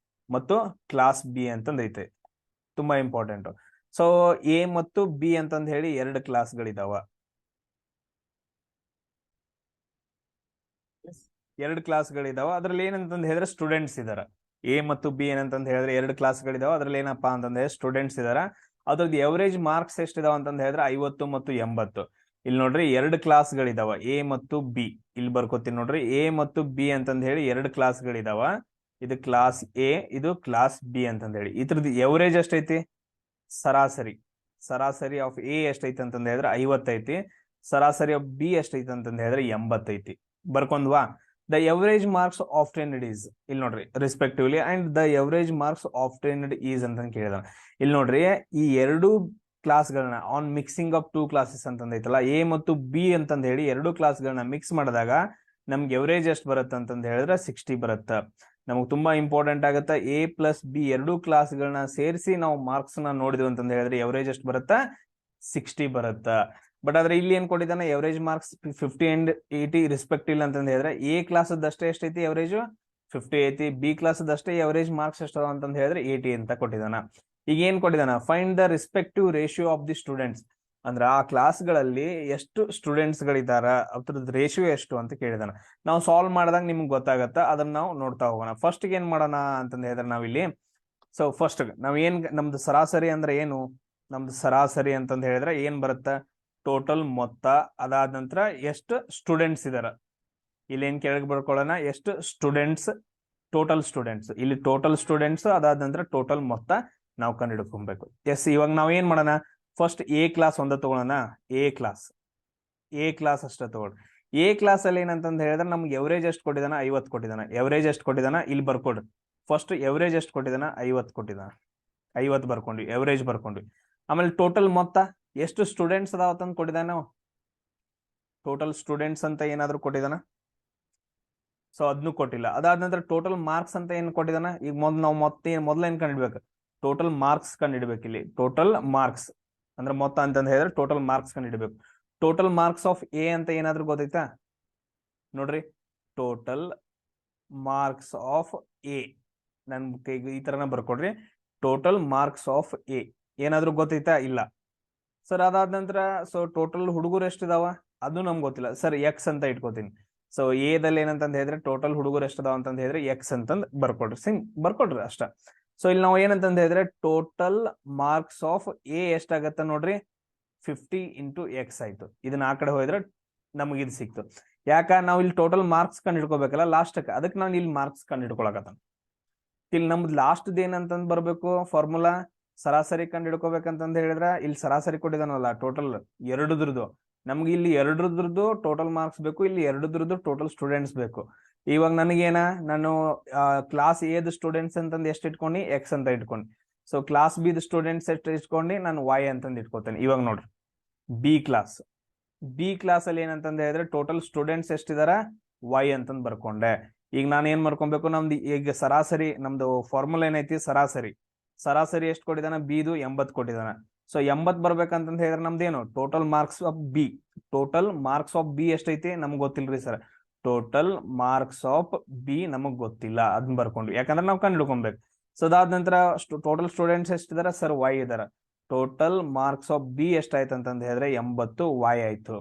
ಮತ್ತು ಕ್ಲಾಸ್ ಬಿ ಅಂತಂದೈತೆ, ತುಂಬಾ ಇಂಪಾರ್ಟೆಂಟ್. ಸೊ ಎ ಮತ್ತು ಬಿ ಅಂತಂದ ಹೇಳಿ 2 ಕ್ಲಾಸ್ಗಳಿದಾವ. 2 ಕ್ಲಾಸ್ಗಳಿದಾವ. ಅದ್ರಲ್ಲಿ ಏನಂತಂದ ಹೇಳಿದ್ರೆ ಸ್ಟೂಡೆಂಟ್ಸ್ ಇದಾರ. ಎ ಮತ್ತು ಬಿ ಏನಂತಂದ ಹೇಳಿದ್ರೆ 2 ಕ್ಲಾಸ್ಗಳಿದಾವ. ಅದ್ರಲ್ಲಿ ಏನಪ್ಪಾ ಅಂತಂದ್ರೆ ಸ್ಟೂಡೆಂಟ್ಸ್ ಇದಾರ. ಅದ್ರದ್ದು ಎವರೇಜ್ ಮಾರ್ಕ್ಸ್ ಎಷ್ಟಿದಾವ ಅಂತಂದ ಹೇಳಿದ್ರೆ 50 ಮತ್ತು 80. ಇಲ್ಲಿ ನೋಡ್ರಿ 2 ಕ್ಲಾಸ್ಗಳಿದಾವ, ಎ ಮತ್ತು ಬಿ. ಇಲ್ಲಿ ಬರ್ಕೋತೀನಿ ನೋಡ್ರಿ, ಎ ಮತ್ತು ಬಿ ಅಂತಂದ ಹೇಳಿ 2 ಕ್ಲಾಸ್ಗಳಿದಾವ. ಇದು ಕ್ಲಾಸ್ ಎ, ಇದು ಕ್ಲಾಸ್ ಬಿ ಅಂತಂದ ಹೇಳಿ. ಇದ್ರದ್ದು ಎವರೇಜ್ ಎಷ್ಟೈತಿ? ಸರಾಸರಿ. ಸರಾಸರಿ ಆಫ್ ಎ ಎಷ್ಟೈತಿ ಅಂತಂದ ಹೇಳಿದ್ರೆ 50 ಐತಿ. ಸರಾಸರಿ ಆಫ್ ಬಿ ಎಷ್ಟೈತಿ ಅಂತಂದ ಹೇಳಿದ್ರೆ 80 ಐತಿ. ಬರ್ಕೊಂಡ್ವಾ? The average marks obtained is, ಇಲ್ಲಿ ನೋಡ್ರಿ respectively, and the average marks obtained is ಅಂತ ಕೇಳಿದಾನ. ಇಲ್ಲಿ ನೋಡ್ರಿ ಈ 2 ಕ್ಲಾಸ್ಗಳನ್ನ ಆನ್ ಮಿಕ್ಸಿಂಗ್ ಆಫ್ 2 ಕ್ಲಾಸಸ್ ಅಂತಂದೈತಲ್ಲ, ಎ ಮತ್ತು ಬಿ ಅಂತಂದ ಹೇಳಿ 2 ಕ್ಲಾಸ್ಗಳನ್ನ ಮಿಕ್ಸ್ ಮಾಡಿದಾಗ ನಮ್ಗೆ ಎವರೇಜ್ ಎಷ್ಟು ಬರುತ್ತೆ ಅಂತಂದ ಹೇಳಿದ್ರೆ 60 ಬರುತ್ತೆ. ನಮಗೆ ತುಂಬಾ ಇಂಪಾರ್ಟೆಂಟ್ ಆಗುತ್ತೆ. ಎ ಪ್ಲಸ್ ಬಿ 2 ಕ್ಲಾಸ್ಗಳನ್ನ ಸೇರಿಸಿ ನಾವು ಮಾರ್ಕ್ಸ್ ನ ನೋಡಿದ್ವಿ ಅಂತಂದ ಹೇಳಿದ್ರೆ ಎವರೇಜ್ ಎಷ್ಟು ಬರುತ್ತೆ? 60 ಬರುತ್ತೆ. ಬಟ್ ಆದ್ರೆ ಇಲ್ಲಿ ಏನ್ ಕೊಟ್ಟಿದ್ದಾನೆ? ಎವರೇಜ್ ಮಾರ್ಕ್ಸ್ 50 ಅಂಡ್ 80 ರೆಸ್ಪೆಕ್ಟಿವ್ ಅಂತಂದ ಹೇಳಿದ್ರೆ ಎ ಕ್ಲಾಸ್ ಅಷ್ಟೇ ಎಷ್ಟೈತಿ ಎವರೇಜ್? 50 ಐತಿ. ಬಿ ಕ್ಲಾಸ್ ಅಷ್ಟೇ ಎವರೇಜ್ ಮಾರ್ಕ್ಸ್ ಎಷ್ಟು ಅಂತಂದ ಹೇಳಿದ್ರೆ 80 ಅಂತ ಕೊಟ್ಟಿದ್ದಾನ. ಈಗ ಏನ್ ಕೊಟ್ಟಿದ್ದಾನ? Find the respective ratio of the students, ಅಂದ್ರೆ ಆ ಕ್ಲಾಸ್ಗಳಲ್ಲಿ ಎಷ್ಟು ಸ್ಟೂಡೆಂಟ್ಸ್ ಗಳಿದಾರ, ಅದ್ರದ್ದು ರೇಷಿಯೋ ಎಷ್ಟು ಅಂತ ಕೇಳಿದಾನ. ನಾವು ಸಾಲ್ವ್ ಮಾಡಿದಾಗ ನಿಮ್ಗೆ ಗೊತ್ತಾಗತ್ತ, ಅದನ್ನ ನಾವು ನೋಡ್ತಾ ಹೋಗೋಣ. ಫಸ್ಟ್ ಏನ್ ಮಾಡೋಣ ಅಂತಂದ ಹೇಳಿದ್ರೆ ನಾವಿಲ್ಲಿ, ಸೊ ಫಸ್ಟ್ ನಾವ್ ಏನ್, ನಮ್ದು ಸರಾಸರಿ ಅಂದ್ರೆ ಏನು? ನಮ್ದು ಸರಾಸರಿ ಅಂತಂದ್ ಹೇಳಿದ್ರೆ ಏನ್ ಬರುತ್ತ, ಟೋಟಲ್ ಮೊತ್ತ, ಅದಾದ ನಂತರ ಎಷ್ಟು ಸ್ಟೂಡೆಂಟ್ಸ್ ಇದಾರ, ಇಲ್ಲಿ ಏನ್ ಕೆಳಗೆ ಬರ್ಕೊಳ್ಳೋಣ, ಎಷ್ಟು ಸ್ಟೂಡೆಂಟ್ಸ್, ಟೋಟಲ್ ಸ್ಟೂಡೆಂಟ್ಸ್, ಇಲ್ಲಿ ಟೋಟಲ್ ಸ್ಟೂಡೆಂಟ್ಸ್, ಅದಾದ ನಂತರ ಟೋಟಲ್ ಮೊತ್ತ ನಾವು ಕಂಡುಹಿಡ್ಕೊಬೇಕು. ಎಸ್, ಇವಾಗ ನಾವ್ ಏನ್ ಮಾಡೋಣ, ಫಸ್ಟ್ ಎ ಕ್ಲಾಸ್ ಒಂದ ತಗೊಳ್ಳೋಣ. ಎ ಕ್ಲಾಸ್ ಅಷ್ಟ ತಗೊಳ್ರಿ. ಎ ಕ್ಲಾಸ್ ಅಲ್ಲಿ ಏನಂತಂದ್ ಹೇಳಿದ್ರೆ ನಮ್ಗೆ ಎವರೇಜ್ ಎಷ್ಟು ಕೊಟ್ಟಿದಾನ, 50 ಕೊಟ್ಟಿದಾನ. ಎವರೇಜ್ ಎಷ್ಟು ಕೊಟ್ಟಿದಾನ ಇಲ್ಲಿ ಬರ್ಕೊಡ್ರಿ. ಫಸ್ಟ್ ಎವರೇಜ್ ಎಷ್ಟು ಕೊಟ್ಟಿದಾನ, 50 ಕೊಟ್ಟಿದಾನ. 50 ಬರ್ಕೊಂಡ್ವಿ, ಎವರೇಜ್ ಬರ್ಕೊಂಡ್ವಿ. ಆಮೇಲೆ ಟೋಟಲ್ ಮೊತ್ತ ಎಷ್ಟು ಸ್ಟೂಡೆಂಟ್ಸ್ ಅದಾವತ್ತಂತ ಕೊಟ್ಟಿದಾನ, ಟೋಟಲ್ ಸ್ಟೂಡೆಂಟ್ಸ್ ಅಂತ ಏನಾದ್ರು ಕೊಟ್ಟಿದಾನ, ಸೊ ಅದನ್ನು ಕೊಟ್ಟಿಲ್ಲ. ಅದಾದ ನಂತರ ಟೋಟಲ್ ಮಾರ್ಕ್ಸ್ ಅಂತ ಏನ್ ಕೊಟ್ಟಿದಾನ, ಈಗ ನಾವು ಮೊದಲ ಏನ್ ಕಂಡಿಡ್ಬೇಕು, ಟೋಟಲ್ ಮಾರ್ಕ್ಸ್ ಕಂಡಿಡ್ಬೇಕು. ಇಲ್ಲಿ ಟೋಟಲ್ ಮಾರ್ಕ್ಸ್ ಅಂದ್ರೆ ಮೊತ್ತ ಅಂತಂದ್ ಹೇಳಿದ್ರೆ ಟೋಟಲ್ ಮಾರ್ಕ್ಸ್ ಕಂಡಿಡ್ಬೇಕು. ಟೋಟಲ್ ಮಾರ್ಕ್ಸ್ ಆಫ್ ಎ ಅಂತ ಏನಾದ್ರು ಗೊತ್ತೈತಾ ನೋಡ್ರಿ, ಟೋಟಲ್ ಮಾರ್ಕ್ಸ್ ಆಫ್ ಎ, ನನ್ ಈ ತರನ ಬರ್ಕೊಡ್ರಿ, ಟೋಟಲ್ ಮಾರ್ಕ್ಸ್ ಆಫ್ ಎ ಏನಾದ್ರು ಗೊತ್ತೈತಾ, ಇಲ್ಲ ಸರ್. ಅದಾದ ನಂತರ ಸೊ ಟೋಟಲ್ ಹುಡುಗರು ಎಷ್ಟಿದಾವ ಅದು ನಮ್ಗೆ ಗೊತ್ತಿಲ್ಲ ಸರ್, ಎಕ್ಸ್ ಅಂತ ಇಟ್ಕೋತೀನಿ. ಸೊ ಎದಲ್ಲಿ ಏನಂತಂದ್ ಹೇಳಿದ್ರೆ ಟೋಟಲ್ ಹುಡುಗರು ಎಷ್ಟಿದಾವ ಅಂತಂದ್ ಹೇಳಿದ್ರೆ ಎಕ್ಸ್ ಅಂತಂದ್ ಬರ್ಕೊಡ್ರಿ, ಬರ್ಕೊಡ್ರಿ ಅಷ್ಟ. ಸೊ ಇಲ್ಲಿ ನಾವು ಏನಂತಂದ್ ಹೇಳಿದ್ರೆ ಟೋಟಲ್ ಮಾರ್ಕ್ಸ್ ಆಫ್ ಎ ಎಷ್ಟಾಗತ್ತ ನೋಡ್ರಿ, 50 ಇಂಟು ಎಕ್ಸ್ ಆಯ್ತು. ಇದನ್ನ ಆ ಕಡೆ ಹೋದ್ರೆ ನಮ್ಗೆ ಇದು ಸಿಕ್ತು. ಯಾಕ, ನಾವು ಇಲ್ಲಿ ಟೋಟಲ್ ಮಾರ್ಕ್ಸ್ ಕಂಡು ಹಿಡ್ಕೋಬೇಕಲ್ಲ ಲಾಸ್ಟ್, ಅದಕ್ಕೆ ನಾನು ಇಲ್ಲಿ ಮಾರ್ಕ್ಸ್ ಕಂಡು ಹಿಡ್ಕೊಳಕತ್ತ. ಇಲ್ಲಿ ನಮ್ದು ಲಾಸ್ಟ್ ಏನಂತಂದ್ ಬರ್ಬೇಕು ಫಾರ್ಮುಲಾ, ಸರಾಸರಿ ಕಂಡು ಹಿಡ್ಕೋಬೇಕಂತಂದ್ ಹೇಳಿದ್ರೆ ಇಲ್ಲಿ ಸರಾಸರಿ ಕೊಟ್ಟಿದಾನಲ್ಲ ಟೋಟಲ್ ಎರಡದ್ರದ್ದು, ನಮ್ಗೆ ಇಲ್ಲಿ ಎರಡದ್ರದ್ದು ಟೋಟಲ್ ಮಾರ್ಕ್ಸ್ ಬೇಕು, ಇಲ್ಲಿ ಎರಡದ್ರದ್ದು ಟೋಟಲ್ ಸ್ಟೂಡೆಂಟ್ಸ್ ಬೇಕು. ಇವಾಗ ನನಗೇನ, ನಾನು ಕ್ಲಾಸ್ ಎದ್ ಸ್ಟೂಡೆಂಟ್ಸ್ ಅಂತಂದ್ ಎಷ್ಟು ಇಟ್ಕೊಂಡು, ಎಕ್ಸ್ ಅಂತ ಇಟ್ಕೊಂಡು. ಸೊ ಕ್ಲಾಸ್ ಬಿದ್ ಸ್ಟೂಡೆಂಟ್ಸ್ ಎಷ್ಟು ಇಟ್ಕೊಂಡು ನಾನು ವೈ ಅಂತಂದ್ ಇಟ್ಕೋತೇನೆ. ಇವಾಗ ನೋಡ್ರಿ ಬಿ ಕ್ಲಾಸ್ ಅಲ್ಲಿ ಏನಂತಂದ್ ಹೇಳಿದ್ರೆ ಟೋಟಲ್ ಸ್ಟೂಡೆಂಟ್ಸ್ ಎಷ್ಟಿದಾರ, ವೈ ಅಂತಂದ್ ಬರ್ಕೊಂಡೆ. ಈಗ ನಾನು ಏನ್ ಮಾಡ್ಕೊಬೇಕು, ನಮ್ದು ಈಗ ಸರಾಸರಿ, ನಮ್ದು ಫಾರ್ಮುಲಾ ಏನೈತಿ, ಸರಾಸರಿ ಎಷ್ಟು ಕೊಟ್ಟಿದಾನ, ಬಿದು 80 ಕೊಟ್ಟಿದಾನ. ಸೊ 80 ಬರ್ಬೇಕಂತಂದ್ ಹೇಳಿದ್ರೆ ನಮ್ದೇನು, ಟೋಟಲ್ ಮಾರ್ಕ್ಸ್ ಆಫ್ ಬಿ ಎಷ್ಟೈತಿ ನಮ್ಗೆ ಗೊತ್ತಿಲ್ರಿ sir. Total marks of B ನಮಗ್ ಗೊತ್ತಿಲ್ಲ, ಅದನ್ನ ಬರ್ಕೊಂಡ್ವಿ, ಯಾಕಂದ್ರೆ ನಾವು ಕಂಡು ಹಿಡ್ಕೊಬೇಕು. ಸೊ ಅದಾದ ನಂತರ ಟೋಟಲ್ ಸ್ಟೂಡೆಂಟ್ಸ್ ಎಷ್ಟಿದಾರ ಸರ್, ವೈ ಇದಾರ. ಟೋಟಲ್ ಮಾರ್ಕ್ಸ್ ಆಫ್ ಬಿ ಎಷ್ಟಾಯ್ತು ಅಂತಂದ್ ಹೇಳಿದ್ರೆ 80 ವೈ ಆಯ್ತು.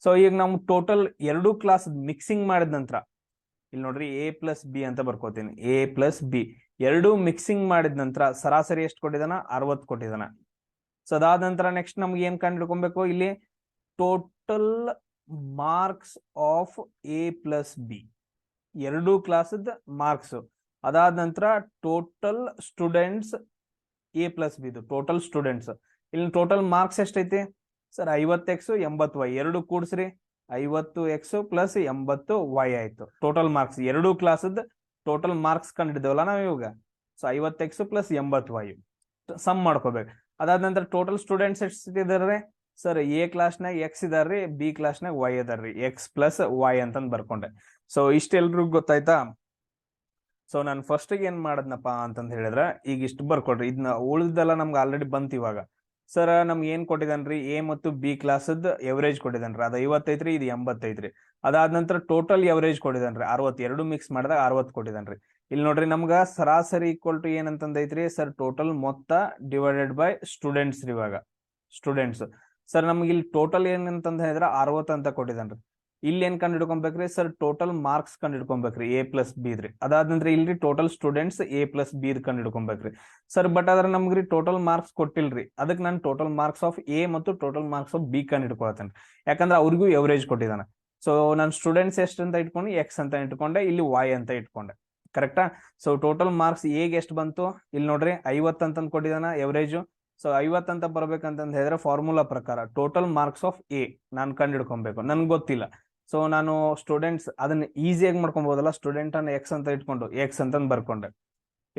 ಸೊ ಈಗ ನಾವು ಟೋಟಲ್ ಎರಡು ಕ್ಲಾಸ್ ಮಿಕ್ಸಿಂಗ್ ಮಾಡಿದ ನಂತರ ಇಲ್ಲಿ ನೋಡ್ರಿ ಎ ಪ್ಲಸ್ ಬಿ ಅಂತ ಬರ್ಕೋತೀನಿ, ಎ ಪ್ಲಸ್ ಬಿ ಎರಡು ಮಿಕ್ಸಿಂಗ್ ಮಾಡಿದ ನಂತರ ಸರಾಸರಿ ಎಷ್ಟು ಕೊಟ್ಟಿದಾನ, 60 ಕೊಟ್ಟಿದಾನ. ಸೊ ಅದಾದ ನಂತರ ನೆಕ್ಸ್ಟ್ ನಮ್ಗೆ ಏನ್ ಕಂಡು ಹಿಡ್ಕೊಬೇಕು, ಇಲ್ಲಿ total marks of A plus B, ಎರಡು ಕ್ಲಾಸದ ಮಾರ್ಕ್ಸ್. ಅದಾದ ನಂತರ ಟೋಟಲ್ ಸ್ಟೂಡೆಂಟ್ಸ್ ಎ ಪ್ಲಸ್ ಬಿದು ಟೋಟಲ್ ಸ್ಟೂಡೆಂಟ್ಸ್. ಇಲ್ಲಿ ಟೋಟಲ್ ಮಾರ್ಕ್ಸ್ ಎಷ್ಟೈತಿ ಸರ್, 50x 80y, ಎರಡು ಕೂಡ್ಸ್ರಿ, 50x ಪ್ಲಸ್ 80y ಆಯ್ತು. ಟೋಟಲ್ ಮಾರ್ಕ್ಸ್ ಎರಡು ಕ್ಲಾಸದ ಟೋಟಲ್ ಮಾರ್ಕ್ಸ್ ಕಂಡಿದ್ದೇವಲ್ಲ ನಾವ್ ಇವಾಗ. So 50x plus 80y some ಮಾಡ್ಕೋಬೇಕು. ಅದಾದ ನಂತರ ಟೋಟಲ್ ಸ್ಟೂಡೆಂಟ್ಸ್ ಎಷ್ಟಿದಾರೆ ಸರ್, ಎ ಕ್ಲಾಸ್ನಾಗ ಎಕ್ಸ್ ಇದಾರ್ರಿ, ಬಿ ಕ್ಲಾಸ್ನಾಗ ವೈ ಅದಾರ್ರಿ, ಎಕ್ಸ್ ಪ್ಲಸ್ ವೈ ಅಂತಂದ್ ಬರ್ಕೊಂಡೆ. ಸೊ ಇಷ್ಟೆಲ್ರಿಗೂ ಗೊತ್ತಾಯ್ತಾ. ಸೊ ನಾನು ಫಸ್ಟ್ ಏನ್ ಮಾಡದ್ನಪ್ಪ ಅಂತಂದ್ ಹೇಳಿದ್ರೆ ಈಗ ಇಷ್ಟು ಬರ್ಕೊಡ್ರಿ, ಇದನ್ನ ಉಳಿದೆಲ್ಲ ನಮ್ಗೆ ಆಲ್ರೆಡಿ ಬಂತು. ಇವಾಗ ಸರ್ ನಮ್ಗೆ ಏನ್ ಕೊಟ್ಟಿದ್ದಾನ್ರಿ, ಎ ಮತ್ತು ಬಿ ಕ್ಲಾಸದ್ ಎವರೇಜ್ ಕೊಟ್ಟಿದ್ದಾನ್ರಿ, ಅದು 50 ಐತ್ರಿ, ಇದು 80 ಐತ್ರಿ. ಅದಾದ ನಂತರ ಟೋಟಲ್ ಎವರೇಜ್ ಕೊಟ್ಟಿದ್ದಾನ್ರಿ 60, ಎರಡು ಮಿಕ್ಸ್ ಮಾಡಿದಾಗ 60 ಕೊಟ್ಟಿದ್ದಾನ್ರಿ. ಇಲ್ಲಿ ನೋಡ್ರಿ ನಮ್ಗ ಸರಾಸರಿ ಈಕ್ವಲ್ ಟು ಏನಂತಂದ್ ಐತ್ರಿ ಸರ್, ಟೋಟಲ್ ಮೊತ್ತ ಡಿವೈಡೆಡ್ ಬೈ ಸ್ಟೂಡೆಂಟ್ಸ್ ರೀ. ಇವಾಗ ಸ್ಟೂಡೆಂಟ್ಸ್ ಸರ್ ನಮ್ಗೆ ಇಲ್ಲಿ ಟೋಟಲ್ ಏನಂತಂದ್ ಹೇಳಿದ್ರೆ 60 ಅಂತ ಕೊಟ್ಟಿದ್ದಾನ್ರಿ. ಇಲ್ಲಿ ಏನ್ ಕಂಡು ಹಿಡ್ಕೊಬೇಕ್ರಿ ಸರ್, ಟೋಟಲ್ ಮಾರ್ಕ್ಸ್ ಕಂಡು ಹಿಡ್ಕೊಬೇಕ್ರಿ, ಎ ಪ್ಲಸ್ ಬಿ ಇದ್ರಿ. ಅದಾದ ನಂತರ ಇಲ್ರಿ total students A plus B ಕಂಡು ಹಿಡ್ಕೊಬೇಕ್ರಿ ಸರ್. ಬಟ್ ಅದ್ರ ನಮ್ಗ್ರಿ ಟೋಟಲ್ ಮಾರ್ಕ್ಸ್ ಕೊಟ್ಟಿಲ್ರಿ, ಅದಕ್ಕೆ ನಾನು ಟೋಟಲ್ ಮಾರ್ಕ್ಸ್ ಆಫ್ ಎ ಮತ್ತು ಟೋಟಲ್ ಮಾರ್ಕ್ಸ್ ಆಫ್ ಬಿ ಕಂಡು ಹಿಡ್ಕೊಳ್ತೇನೆ, ಯಾಕಂದ್ರೆ ಅವ್ರಿಗೂ ಎವರೇಜ್ ಕೊಟ್ಟಿದ್ದಾನೆ. ಸೊ ನಾನು ಸ್ಟೂಡೆಂಟ್ಸ್ ಎಷ್ಟು ಅಂತ ಇಟ್ಕೊಂಡು ಎಕ್ಸ್ ಅಂತ ಇಟ್ಕೊಂಡೆ, ಇಲ್ಲಿ ವೈ ಅಂತ ಇಟ್ಕೊಂಡೆ, ಕರೆಕ್ಟಾ. ಸೊ ಟೋಟಲ್ ಮಾರ್ಕ್ಸ್ ಎಗೆ ಎಷ್ಟು ಬಂತು, ಇಲ್ಲಿ ನೋಡ್ರಿ 50 ಅಂತಂದ್ ಕೊಟ್ಟಿದ್ದಾನ ಎವರೇಜು. ಸೊ 50 ಅಂತ ಬರ್ಬೇಕಂತಂದ್ ಹೇಳಿದ್ರೆ ಫಾರ್ಮುಲಾ ಪ್ರಕಾರ ಟೋಟಲ್ ಮಾರ್ಕ್ಸ್ ಆಫ್ ಎ ನಾನು ಕಂಡು ಹಿಡ್ಕೊಬೇಕು, ನನ್ಗೆ ಗೊತ್ತಿಲ್ಲ. ಸೊ ನಾನು ಸ್ಟೂಡೆಂಟ್ಸ್ ಅದನ್ನ ಈಸಿಯಾಗಿ ಮಾಡ್ಕೊಬಹುದಲ್ಲ, ಸ್ಟೂಡೆಂಟ್ ಅನ್ನ ಎಕ್ಸ್ ಅಂತ ಇಟ್ಕೊಂಡು ಎಕ್ಸ್ ಅಂತಂದ್ ಬರ್ಕೊಂಡೆ.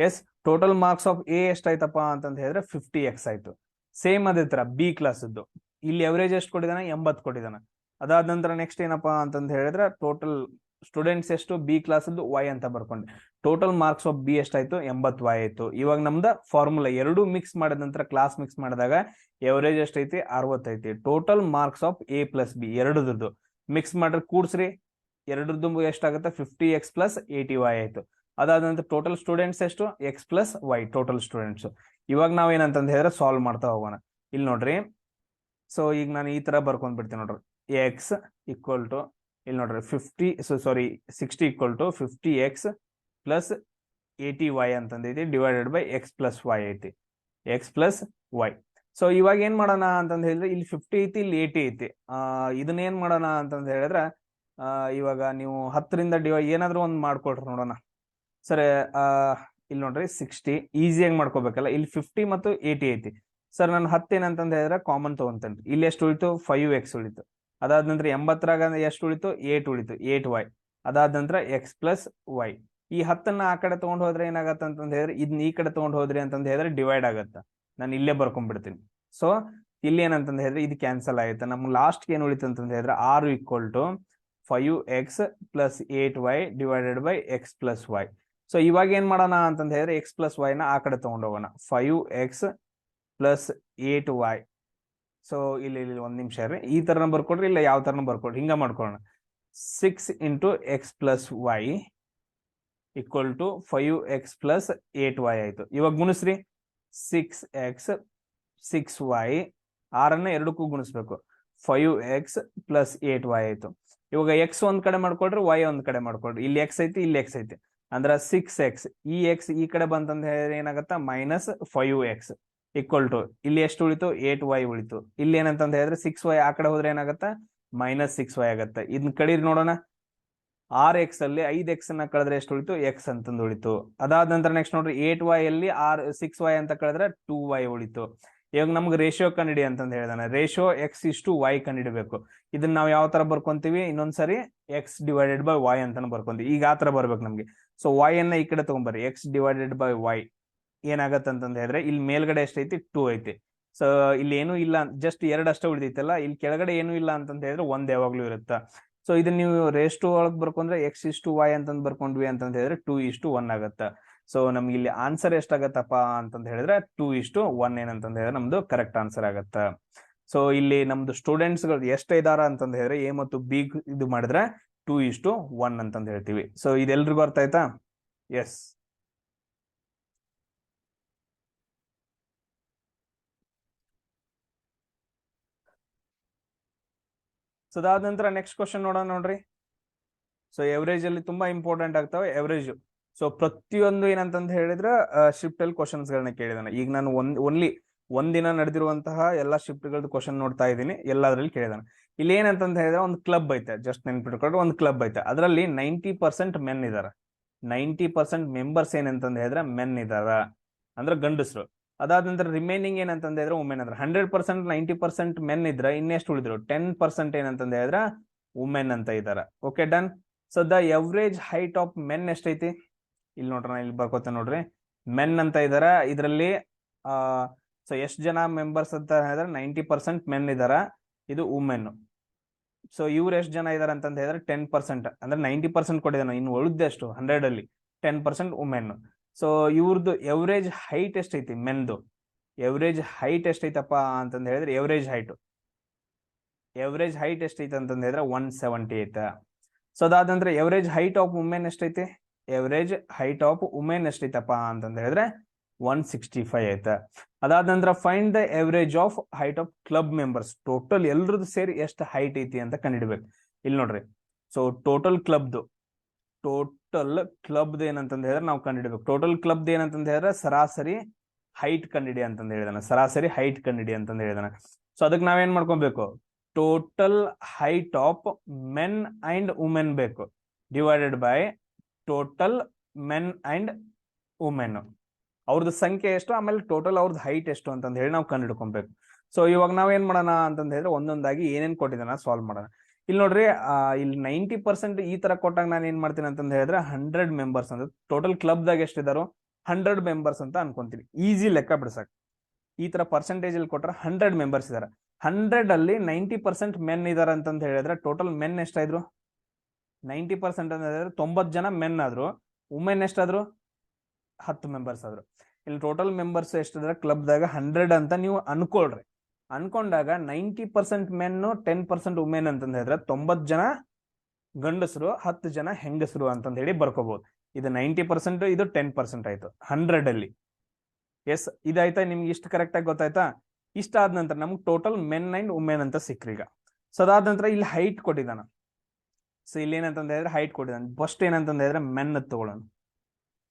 Yes, total marks of A ಎಷ್ಟಾಯ್ತಪ್ಪ ಅಂತಂದ್ ಹೇಳಿದ್ರೆ 50x ಆಯ್ತು. ಸೇಮ್ ಅದೇ ತರ ಬಿ ಕ್ಲಾಸ್ ಇದ್ದು, ಇಲ್ಲಿ ಎವರೇಜ್ ಎಷ್ಟು ಕೊಟ್ಟಿದಾನ, 80 ಕೊಟ್ಟಿದಾನ. ಅದಾದ ನಂತರ ನೆಕ್ಸ್ಟ್ ಏನಪ್ಪಾ ಅಂತಂದ್ ಹೇಳಿದ್ರೆ ಟೋಟಲ್ ಸ್ಟೂಡೆಂಟ್ಸ್ ಎಷ್ಟು, ಬಿ ಕ್ಲಾಸ್ ವೈ ಅಂತ ಬರ್ಕೊಂಡೆ. ಟೋಟಲ್ ಮಾರ್ಕ್ಸ್ ಆಫ್ ಬಿ ಎಷ್ಟಾಯ್ತು, 80y ಆಯ್ತು. ಇವಾಗ ನಮ್ದ ಫಾರ್ಮುಲಾ ಎರಡು ಮಿಕ್ಸ್ ಮಾಡಿದ ನಂತರ ಕ್ಲಾಸ್ ಮಿಕ್ಸ್ ಮಾಡಿದಾಗ ಎವರೇಜ್ ಎಷ್ಟೈತಿ, 60 ಐತಿ. Total marks of A plus B ಎರಡದ್ದು ಮಿಕ್ಸ್ ಮಾಡ್ರೆ ಕೂಡ್ಸ್ರಿ, ಎರಡದ್ದು ಎಷ್ಟಾಗುತ್ತೆ 50x ಪ್ಲಸ್ 80y ಆಯ್ತು. ಅದಾದ ನಂತರ ಟೋಟಲ್ ಸ್ಟೂಡೆಂಟ್ಸ್ ಎಷ್ಟು, X plus Y total students. ಇವಾಗ ನಾವೇನಂತಂದ್ ಹೇಳಿದ್ರೆ ಸಾಲ್ವ್ ಮಾಡ್ತಾ ಹೋಗೋಣ. ಇಲ್ಲಿ ನೋಡ್ರಿ, ಸೊ ಈಗ ನಾನು ಈ ತರ ಬರ್ಕೊಂಡ್ ಬಿಡ್ತೀನಿ ನೋಡ್ರಿ, ಎಕ್ಸ್ ಈಕ್ವಲ್ ಟು ಇಲ್ಲಿ ನೋಡ್ರಿ 60 equal to 50x plus 80y ಅಂತಂದೈತಿ divided by X plus Y ಐತಿ, ಎಕ್ಸ್ ಪ್ಲಸ್ ವೈ. ಸೊ ಇವಾಗ ಏನ್ ಮಾಡೋಣ ಅಂತಂದ್ ಹೇಳಿದ್ರೆ ಇಲ್ಲಿ 50 ಐತಿ, ಇಲ್ಲಿ 80 ಐತಿ. ಇದನ್ನ ಏನ್ ಮಾಡೋಣ ಅಂತಂದ್ ಹೇಳಿದ್ರೆ ಇವಾಗ ನೀವು 10ರಿಂದ ಏನಾದ್ರೂ ಒಂದ್ ಮಾಡ್ಕೊಳ್ರಿ ನೋಡೋಣ. ಸರ್ ಇಲ್ಲಿ ನೋಡ್ರಿ 60 ಈಸಿಯಾಗಿ ಮಾಡ್ಕೋಬೇಕಲ್ಲ. ಇಲ್ಲಿ 50 ಮತ್ತು 80 ಐತಿ. ಸರ್ ನಾನು 10 ಏನಂತಂದ್ ಹೇಳಿದ್ರೆ ಕಾಮನ್ ತಗೊಂತೇನೆ. ಇಲ್ಲಿ ಎಷ್ಟು ಉಳಿತು? 5x ಉಳಿತು. ಅದಾದ ನಂತರ 80ರಾಗ ಎಷ್ಟು ಉಳಿತು? 8 ಉಳಿತು, 8y. ಅದಾದ ನಂತರ x ಪ್ಲಸ್ y. ಈ 10ನ್ನ ಆ ಕಡೆ ತಗೊಂಡ್ ಹೋದ್ರೆ ಏನಾಗತ್ತ ಅಂತಂದ್ ಹೇಳಿದ್ರೆ ಇದನ್ನ ಈ ಕಡೆ ತಗೊಂಡ್ ಹೋದ್ರಿ ಅಂತಂದ್ ಹೇಳಿದ್ರೆ ಡಿವೈಡ್ ಆಗತ್ತ. ನಾನು ಇಲ್ಲೇ ಬರ್ಕೊಂಡ್ಬಿಡ್ತೀನಿ. ಸೊ ಇಲ್ಲಿ ಏನಂತಂದ್ ಹೇಳಿದ್ರೆ ಇದು ಕ್ಯಾನ್ಸಲ್ ಆಗುತ್ತೆ. ನಮ್ಗೆ ಲಾಸ್ಟ್ ಏನ್ ಉಳಿತು ಅಂತಂದ್ ಹೇಳಿದ್ರೆ r = 5x plus 8y divided by x plus y. So ಇವಾಗ ಏನ್ ಮಾಡೋಣ ಅಂತಂದ್ ಹೇಳಿದ್ರೆ x ಪ್ಲಸ್ y ನ ಆ ಕಡೆ ತಗೊಂಡ್ ಹೋಗೋಣ. 5x plus 8y. ಸೊ ಇಲ್ಲಿ ಒಂದ್ ನಿಮಿಷ ರೀ, ಈ ತರನ ಬರ್ಕೊಡ್ರಿ, ಇಲ್ಲ ಯಾವ ತರನ ಬರ್ಕೊಡ್ರಿ, ಹಿಂಗ ಮಾಡ್ಕೊಳ್ಳೋಣ. 6 into X plus Y equal to 5x plus 8y ಆಯ್ತು. ಇವಾಗ ಗುಣಿಸ್ರಿ. 6x 6y, ಆರನ್ನ ಎರಡಕ್ಕೂ ಗುಣಿಸ್ಬೇಕು. 5x ಪ್ಲಸ್ 8y ಆಯ್ತು. ಇವಾಗ ಎಕ್ಸ್ ಒಂದ್ ಕಡೆ ಮಾಡ್ಕೊಡ್ರಿ, ವೈ ಒಂದ್ ಕಡೆ ಮಾಡ್ಕೊಡ್ರಿ. ಇಲ್ಲಿ ಎಕ್ಸ್ ಐತಿ, ಇಲ್ಲಿ ಎಕ್ಸ್ ಐತಿ, ಅಂದ್ರ 6x. ಈ ಎಕ್ಸ್ ಈ ಕಡೆ ಬಂತಂದ ಹೇಳಿದ್ರೆ ಏನಾಗತ್ತ? ಮೈನಸ್ 5x ಈಕ್ವಲ್ ಟು ಇಲ್ಲಿ ಎಷ್ಟು ಉಳಿತು? 8y ಉಳಿತು. ಇಲ್ಲಿ ಏನಂತಂದ ಹೇಳಿದ್ರೆ 6y ಆ ಕಡೆ ಹೋದ್ರೆ ಏನಾಗತ್ತ? ಮೈನಸ್ 6y ಆಗತ್ತೆ. ಇದನ್ನ ಕಡೀರಿ ನೋಡೋಣ. 6x ಅಲ್ಲಿ 5x ನ ಕಳೆದ್ರೆ ಎಷ್ಟು ಉಳಿತು? x ಅಂತಂದು ಉಳಿತು. ಅದಾದ ನಂತರ ನೆಕ್ಸ್ಟ್ ನೋಡ್ರಿ, 8y ಅಲ್ಲಿ 6y ಅಂತ ಕಳೆದ್ರೆ 2y ಉಳಿತು. ಇವಾಗ ನಮ್ಗೆ ರೇಷಿಯೋ ಕಂಡಿಡಿ ಅಂತಂದು ಹೇಳಿದಾನೆ. ರೇಷಿಯೋ x:y ಕಂಡಿಡಬೇಕು. ಇದನ್ನ ನಾವು ಯಾವ ತರ ಬರ್ಕೊಂತೀವಿ? ಇನ್ನೊಂದ್ಸರಿ x ಡಿವೈಡೆಡ್ ಬೈ y ಅಂತಾನು ಬರ್ಕೊಂತೀವಿ. ಈಗ ಆ ತರ ಬರ್ಬೇಕು ನಮ್ಗೆ. ಸೊ y ಅನ್ನ ಈ ಕಡೆ ತಗೊಂಡ್ಬರ್ರಿ. x ಡಿವೈಡೆಡ್ ಬೈ y ಏನಾಗತ್ತೆ ಅಂತಂದ ಹೇಳಿದ್ರೆ ಇಲ್ಲಿ ಮೇಲ್ಗಡೆ ಎಷ್ಟೈತಿ? 2 ಐತಿ. ಸೊ ಇಲ್ಲಿ ಏನೂ ಇಲ್ಲ, ಜಸ್ಟ್ 2 ಅಷ್ಟೇ ಉಳಿದೈತಲ್ಲ. ಇಲ್ಲಿ ಕೆಳಗಡೆ ಏನೂ ಇಲ್ಲ ಅಂತಂದ ಹೇಳಿದ್ರೆ 1 ಯಾವಾಗ್ಲೂ ಇರುತ್ತ. ಸೊ ಇದನ್ನ ನೀವು ರೇಸ್ ಟು ಒಳಗ್ ಬರ್ಕೊಂಡ್ರೆ x:y ಅಂತಂದ್ ಬರ್ಕೊಂಡ್ವಿ ಅಂತಂದ ಹೇಳಿದ್ರೆ 2:1 ಆಗತ್ತ. ಸೊ ನಮ್ಗೆ ಇಲ್ಲಿ ಆನ್ಸರ್ ಎಷ್ಟಾಗತ್ತಪ್ಪ ಅಂತಂದ ಹೇಳಿದ್ರೆ 2:1 ಏನಂತಂದ ಹೇಳಿದ್ರೆ ನಮ್ದು ಕರೆಕ್ಟ್ ಆನ್ಸರ್ ಆಗತ್ತ. ಸೊ ಇಲ್ಲಿ ನಮ್ದು ಸ್ಟೂಡೆಂಟ್ಸ್ ಗಳು ಎಷ್ಟ ಇದಾರ ಅಂತಂದ ಹೇಳಿದ್ರೆ ಎ ಮತ್ತು ಬಿ ಇದು ಮಾಡಿದ್ರೆ 2:1 ಅಂತಂದ ಹೇಳ್ತೀವಿ. ಸೊ ಇದೆಲ್ರಿಗೂ ಅರ್ಥ ಆಯ್ತಾ? ಎಸ್. ಸೊ ಅದಾದ ನಂತರ ನೆಕ್ಸ್ಟ್ ಕ್ವಶನ್ ನೋಡೋಣ ನೋಡ್ರಿ. ಸೊ ಎವರೇಜ್ ಅಲ್ಲಿ ತುಂಬಾ ಇಂಪಾರ್ಟೆಂಟ್ ಆಗ್ತಾವೆ ಎವರೇಜ್. ಸೊ ಪ್ರತಿಯೊಂದು ಏನಂತಂದ್ ಹೇಳಿದ್ರೆ ಶಿಫ್ಟ್ ಅಲ್ಲಿ ಕ್ವಶನ್ಸ್ ಗಳನ್ನ ಕೇಳಿದಾನೆ. ಈಗ ನಾನು ಓನ್ಲಿ ಒಂದಿನ ನಡೆದಿರುವಂತಹ ಎಲ್ಲಾ ಶಿಫ್ಟ್ ಗಳದ್ದು ಕ್ವಶನ್ ನೋಡ್ತಾ ಇದ್ದೀನಿ, ಎಲ್ಲದ್ರಲ್ಲಿ ಕೇಳಿದಾನೆ. ಇಲ್ಲಿ ಏನಂತಂದ್ ಹೇಳಿದ್ರೆ ಒಂದು ಕ್ಲಬ್ ಐತೆ, ಜಸ್ಟ್ ನೆನ್ಪಿಟ್ಕೊಂಡ್ರೆ ಒಂದು ಕ್ಲಬ್ ಐತೆ. ಅದರಲ್ಲಿ 90% ಮೆನ್ ಇದಾರ. 90% ಮೆಂಬರ್ಸ್ ಏನಂತಂದ್ ಹೇಳಿದ್ರೆ ಮೆನ್ ಇದಾರ, ಅಂದ್ರೆ ಗಂಡಸರು. ಅದಾದ ನಂತರ ರಿಮೈನಿಂಗ್ ಏನಂತಂದ ಹೇಳಿದ್ರೆ ವುಮೆನ್ ಅದ್ರ. 100% 90% ಮೆನ್ ಇದ್ರ ಇನ್ನೆಷ್ಟು ಉಳಿದ್ರು? 10% ಏನಂತಂದ ಹೇಳಿದ್ರೆ ವುಮೆನ್ ಅಂತ ಇದಾರ. Okay, done. So the average height of men ಎಷ್ಟೈತಿ? ಇಲ್ಲಿ ನೋಡ್ರಿ, ನಾನು ಇಲ್ಲಿ ಬರ್ಕೋತೇನೆ ನೋಡ್ರಿ. ಮೆನ್ ಅಂತ ಇದಾರ ಇದರಲ್ಲಿ. ಸೊ ಎಷ್ಟು ಜನ ಮೆಂಬರ್ಸ್ ಅಂತ ಹೇಳಿದ್ರೆ 90% ಮೆನ್ ಇದಾರ, ಇದು ವುಮೆನ್. ಸೊ ಇವ್ರು ಎಷ್ಟು ಜನ ಇದಾರೆ ಅಂತಂದ ಹೇಳಿದ್ರೆ 10%, ಅಂದ್ರೆ 90% ಕೊಟ್ಟಿದ್ದಾನೆ. ಇನ್ನು ಉಳಿದ ಎಷ್ಟು 100 ಅಲ್ಲಿ 10% ವುಮೆನ್. ಸೊ ಇವ್ರದ್ದು ಎವರೇಜ್ ಹೈಟ್ ಎಷ್ಟೈತಿ? ಮೆನ್ದು ಎವರೇಜ್ ಹೈಟ್ ಎಷ್ಟೈತಪ್ಪ ಅಂತಂದ ಹೇಳಿದ್ರೆ ಎವರೇಜ್ ಹೈಟ್ ಎಷ್ಟೈತೆ ಅಂತಂದ ಹೇಳಿದ್ರೆ 170 ಐತ. ಸೊ ಅದಾದ ನಂತರ ಎವರೇಜ್ ಹೈಟ್ ಆಫ್ ವುಮೆನ್ ಎಷ್ಟೈತಿ? ಎವರೇಜ್ ಹೈಟ್ ಆಫ್ ವುಮೆನ್ ಎಷ್ಟೈತಪ್ಪ ಅಂತಂದ ಹೇಳಿದ್ರೆ 165 ಐತ. ಅದಾದ ನಂತರ find the average of height of club members. Total ಎಲ್ರದ್ದು ಸೇರಿ ಎಷ್ಟು ಹೈಟ್ ಐತಿ ಅಂತ ಕಂಡಿಡ್ಬೇಕು. ಇಲ್ಲಿ ನೋಡ್ರಿ, ಸೊ ಟೋಟಲ್ ಕ್ಲಬ್ದು ಏನಂತಂದ ಹೇಳಿದ್ರೆ ನಾವು ಕಂಡಿಡ್ಬೇಕು. ಟೋಟಲ್ ಕ್ಲಬ್ದು ಏನಂತಂದ ಹೇಳಿದ್ರೆ ಸರಾಸರಿ ಹೈಟ್ ಕಂಡಿಡಿ ಅಂತಂದ ಹೇಳಿದಾನೆ. ಸರಾಸರಿ ಹೈಟ್ ಕಂಡಿಡಿ ಅಂತಂದ ಹೇಳಿದಾನೆ. ಸೊ ಅದಕ್ಕೆ ನಾವೇನ್ ಮಾಡ್ಕೊಬೇಕು? Total height of men and women ಬೇಕು, divided by total men and women. ಅವ್ರದ್ದು ಸಂಖ್ಯೆ ಎಷ್ಟು, ಆಮೇಲೆ ಟೋಟಲ್ ಅವ್ರದ್ದು ಹೈಟ್ ಎಷ್ಟು ಅಂತಂದ ಹೇಳಿ ನಾವು ಕಂಡಿಡ್ಕೊಬೇಕು. ಸೊ ಇವಾಗ ನಾವೇನ್ ಮಾಡೋಣ ಅಂತಂದ ಹೇಳಿದ್ರೆ ಒಂದೊಂದಾಗಿ ಏನೇನ್ ಕೊಟ್ಟಿದ್ದಾನ ಸಾಲ್ವ್ ಮಾಡೋಣ. ಇಲ್ಲಿ ನೋಡ್ರಿ, ಇಲ್ಲಿ 90% ಈ ತರ ಕೊಟ್ಟಾಗ ನಾನು ಏನ್ ಮಾಡ್ತೀನಿ ಅಂತಂದ ಹೇಳಿದ್ರೆ 100 ಮೆಂಬರ್ಸ್ ಅಂತ, ಟೋಟಲ್ ಕ್ಲಬ್ದಾಗ ಎಷ್ಟಿದಾರೋ 100 ಮೆಂಬರ್ಸ್ ಅಂತ ಅನ್ಕೊಂತೀನಿ. ಈಸಿ ಲೆಕ್ಕ ಬಿಡ್ಸಕ್. ಈ ತರ ಪರ್ಸೆಂಟೇಜ್ ಅಲ್ಲಿ ಕೊಟ್ರೆ 100 ಮೆಂಬರ್ಸ್ ಇದಾರೆ. 100 ಅಲ್ಲಿ 90% ಮೆನ್ ಇದಾರೆ ಅಂತಂದ ಹೇಳಿದ್ರೆ ಟೋಟಲ್ ಮೆನ್ ಎಷ್ಟಾದ್ರು? 90% ಅಂತ ಹೇಳಿದ್ರೆ 90 ಜನ ಮೆನ್ ಆದ್ರು, ವುಮೆನ್ ಎಷ್ಟಾದ್ರು? 10 ಮೆಂಬರ್ಸ್ ಆದ್ರು. ಇಲ್ಲಿ ಟೋಟಲ್ ಮೆಂಬರ್ಸ್ ಎಷ್ಟಿದ್ರೆ ಕ್ಲಬ್ದಾಗ 100 ಅಂತ ನೀವು ಅನ್ಕೊಳ್ರಿ. ಅನ್ಕೊಂಡಾಗ 90% ಮೆನ್ನು 10% ವುಮೆನ್ ಅಂತಂದ ಹೇಳಿದ್ರೆ 90 ಜನ ಗಂಡಸರು 10 ಜನ ಹೆಂಗಸರು ಅಂತಂದ ಹೇಳಿ ಬರ್ಕೋಬಹುದು. ಇದು 90%, ಇದು 10% ಆಯ್ತು 100 ಅಲ್ಲಿ. ಎಸ್, ಇದಾಯ್ತಾ ನಿಮ್ಗೆ? ಇಷ್ಟು ಕರೆಕ್ಟ್ ಆಗಿ ಗೊತ್ತಾಯ್ತಾ? ಇಷ್ಟ ಆದ ನಂತರ ನಮ್ಗೆ ಟೋಟಲ್ ಮೆನ್ ಅಂಡ್ ವುಮೆನ್ ಅಂತ ಸಿಕ್ಕ್ರಿ. ಈಗ ಸೊ ಅದಾದ ನಂತರ ಇಲ್ಲಿ ಹೈಟ್ ಕೊಟ್ಟಿದ್ದಾನ. ಸೊ ಇಲ್ಲಿ ಏನಂತಂದ ಹೇಳಿದ್ರೆ ಹೈಟ್ ಕೊಟ್ಟಿದ್ದಾನೆ. ಫಸ್ಟ್ ಏನಂತಂದ ಹೇಳಿದ್ರೆ ಮೆನ್ ತಗೊಳ್ಳೋಣ.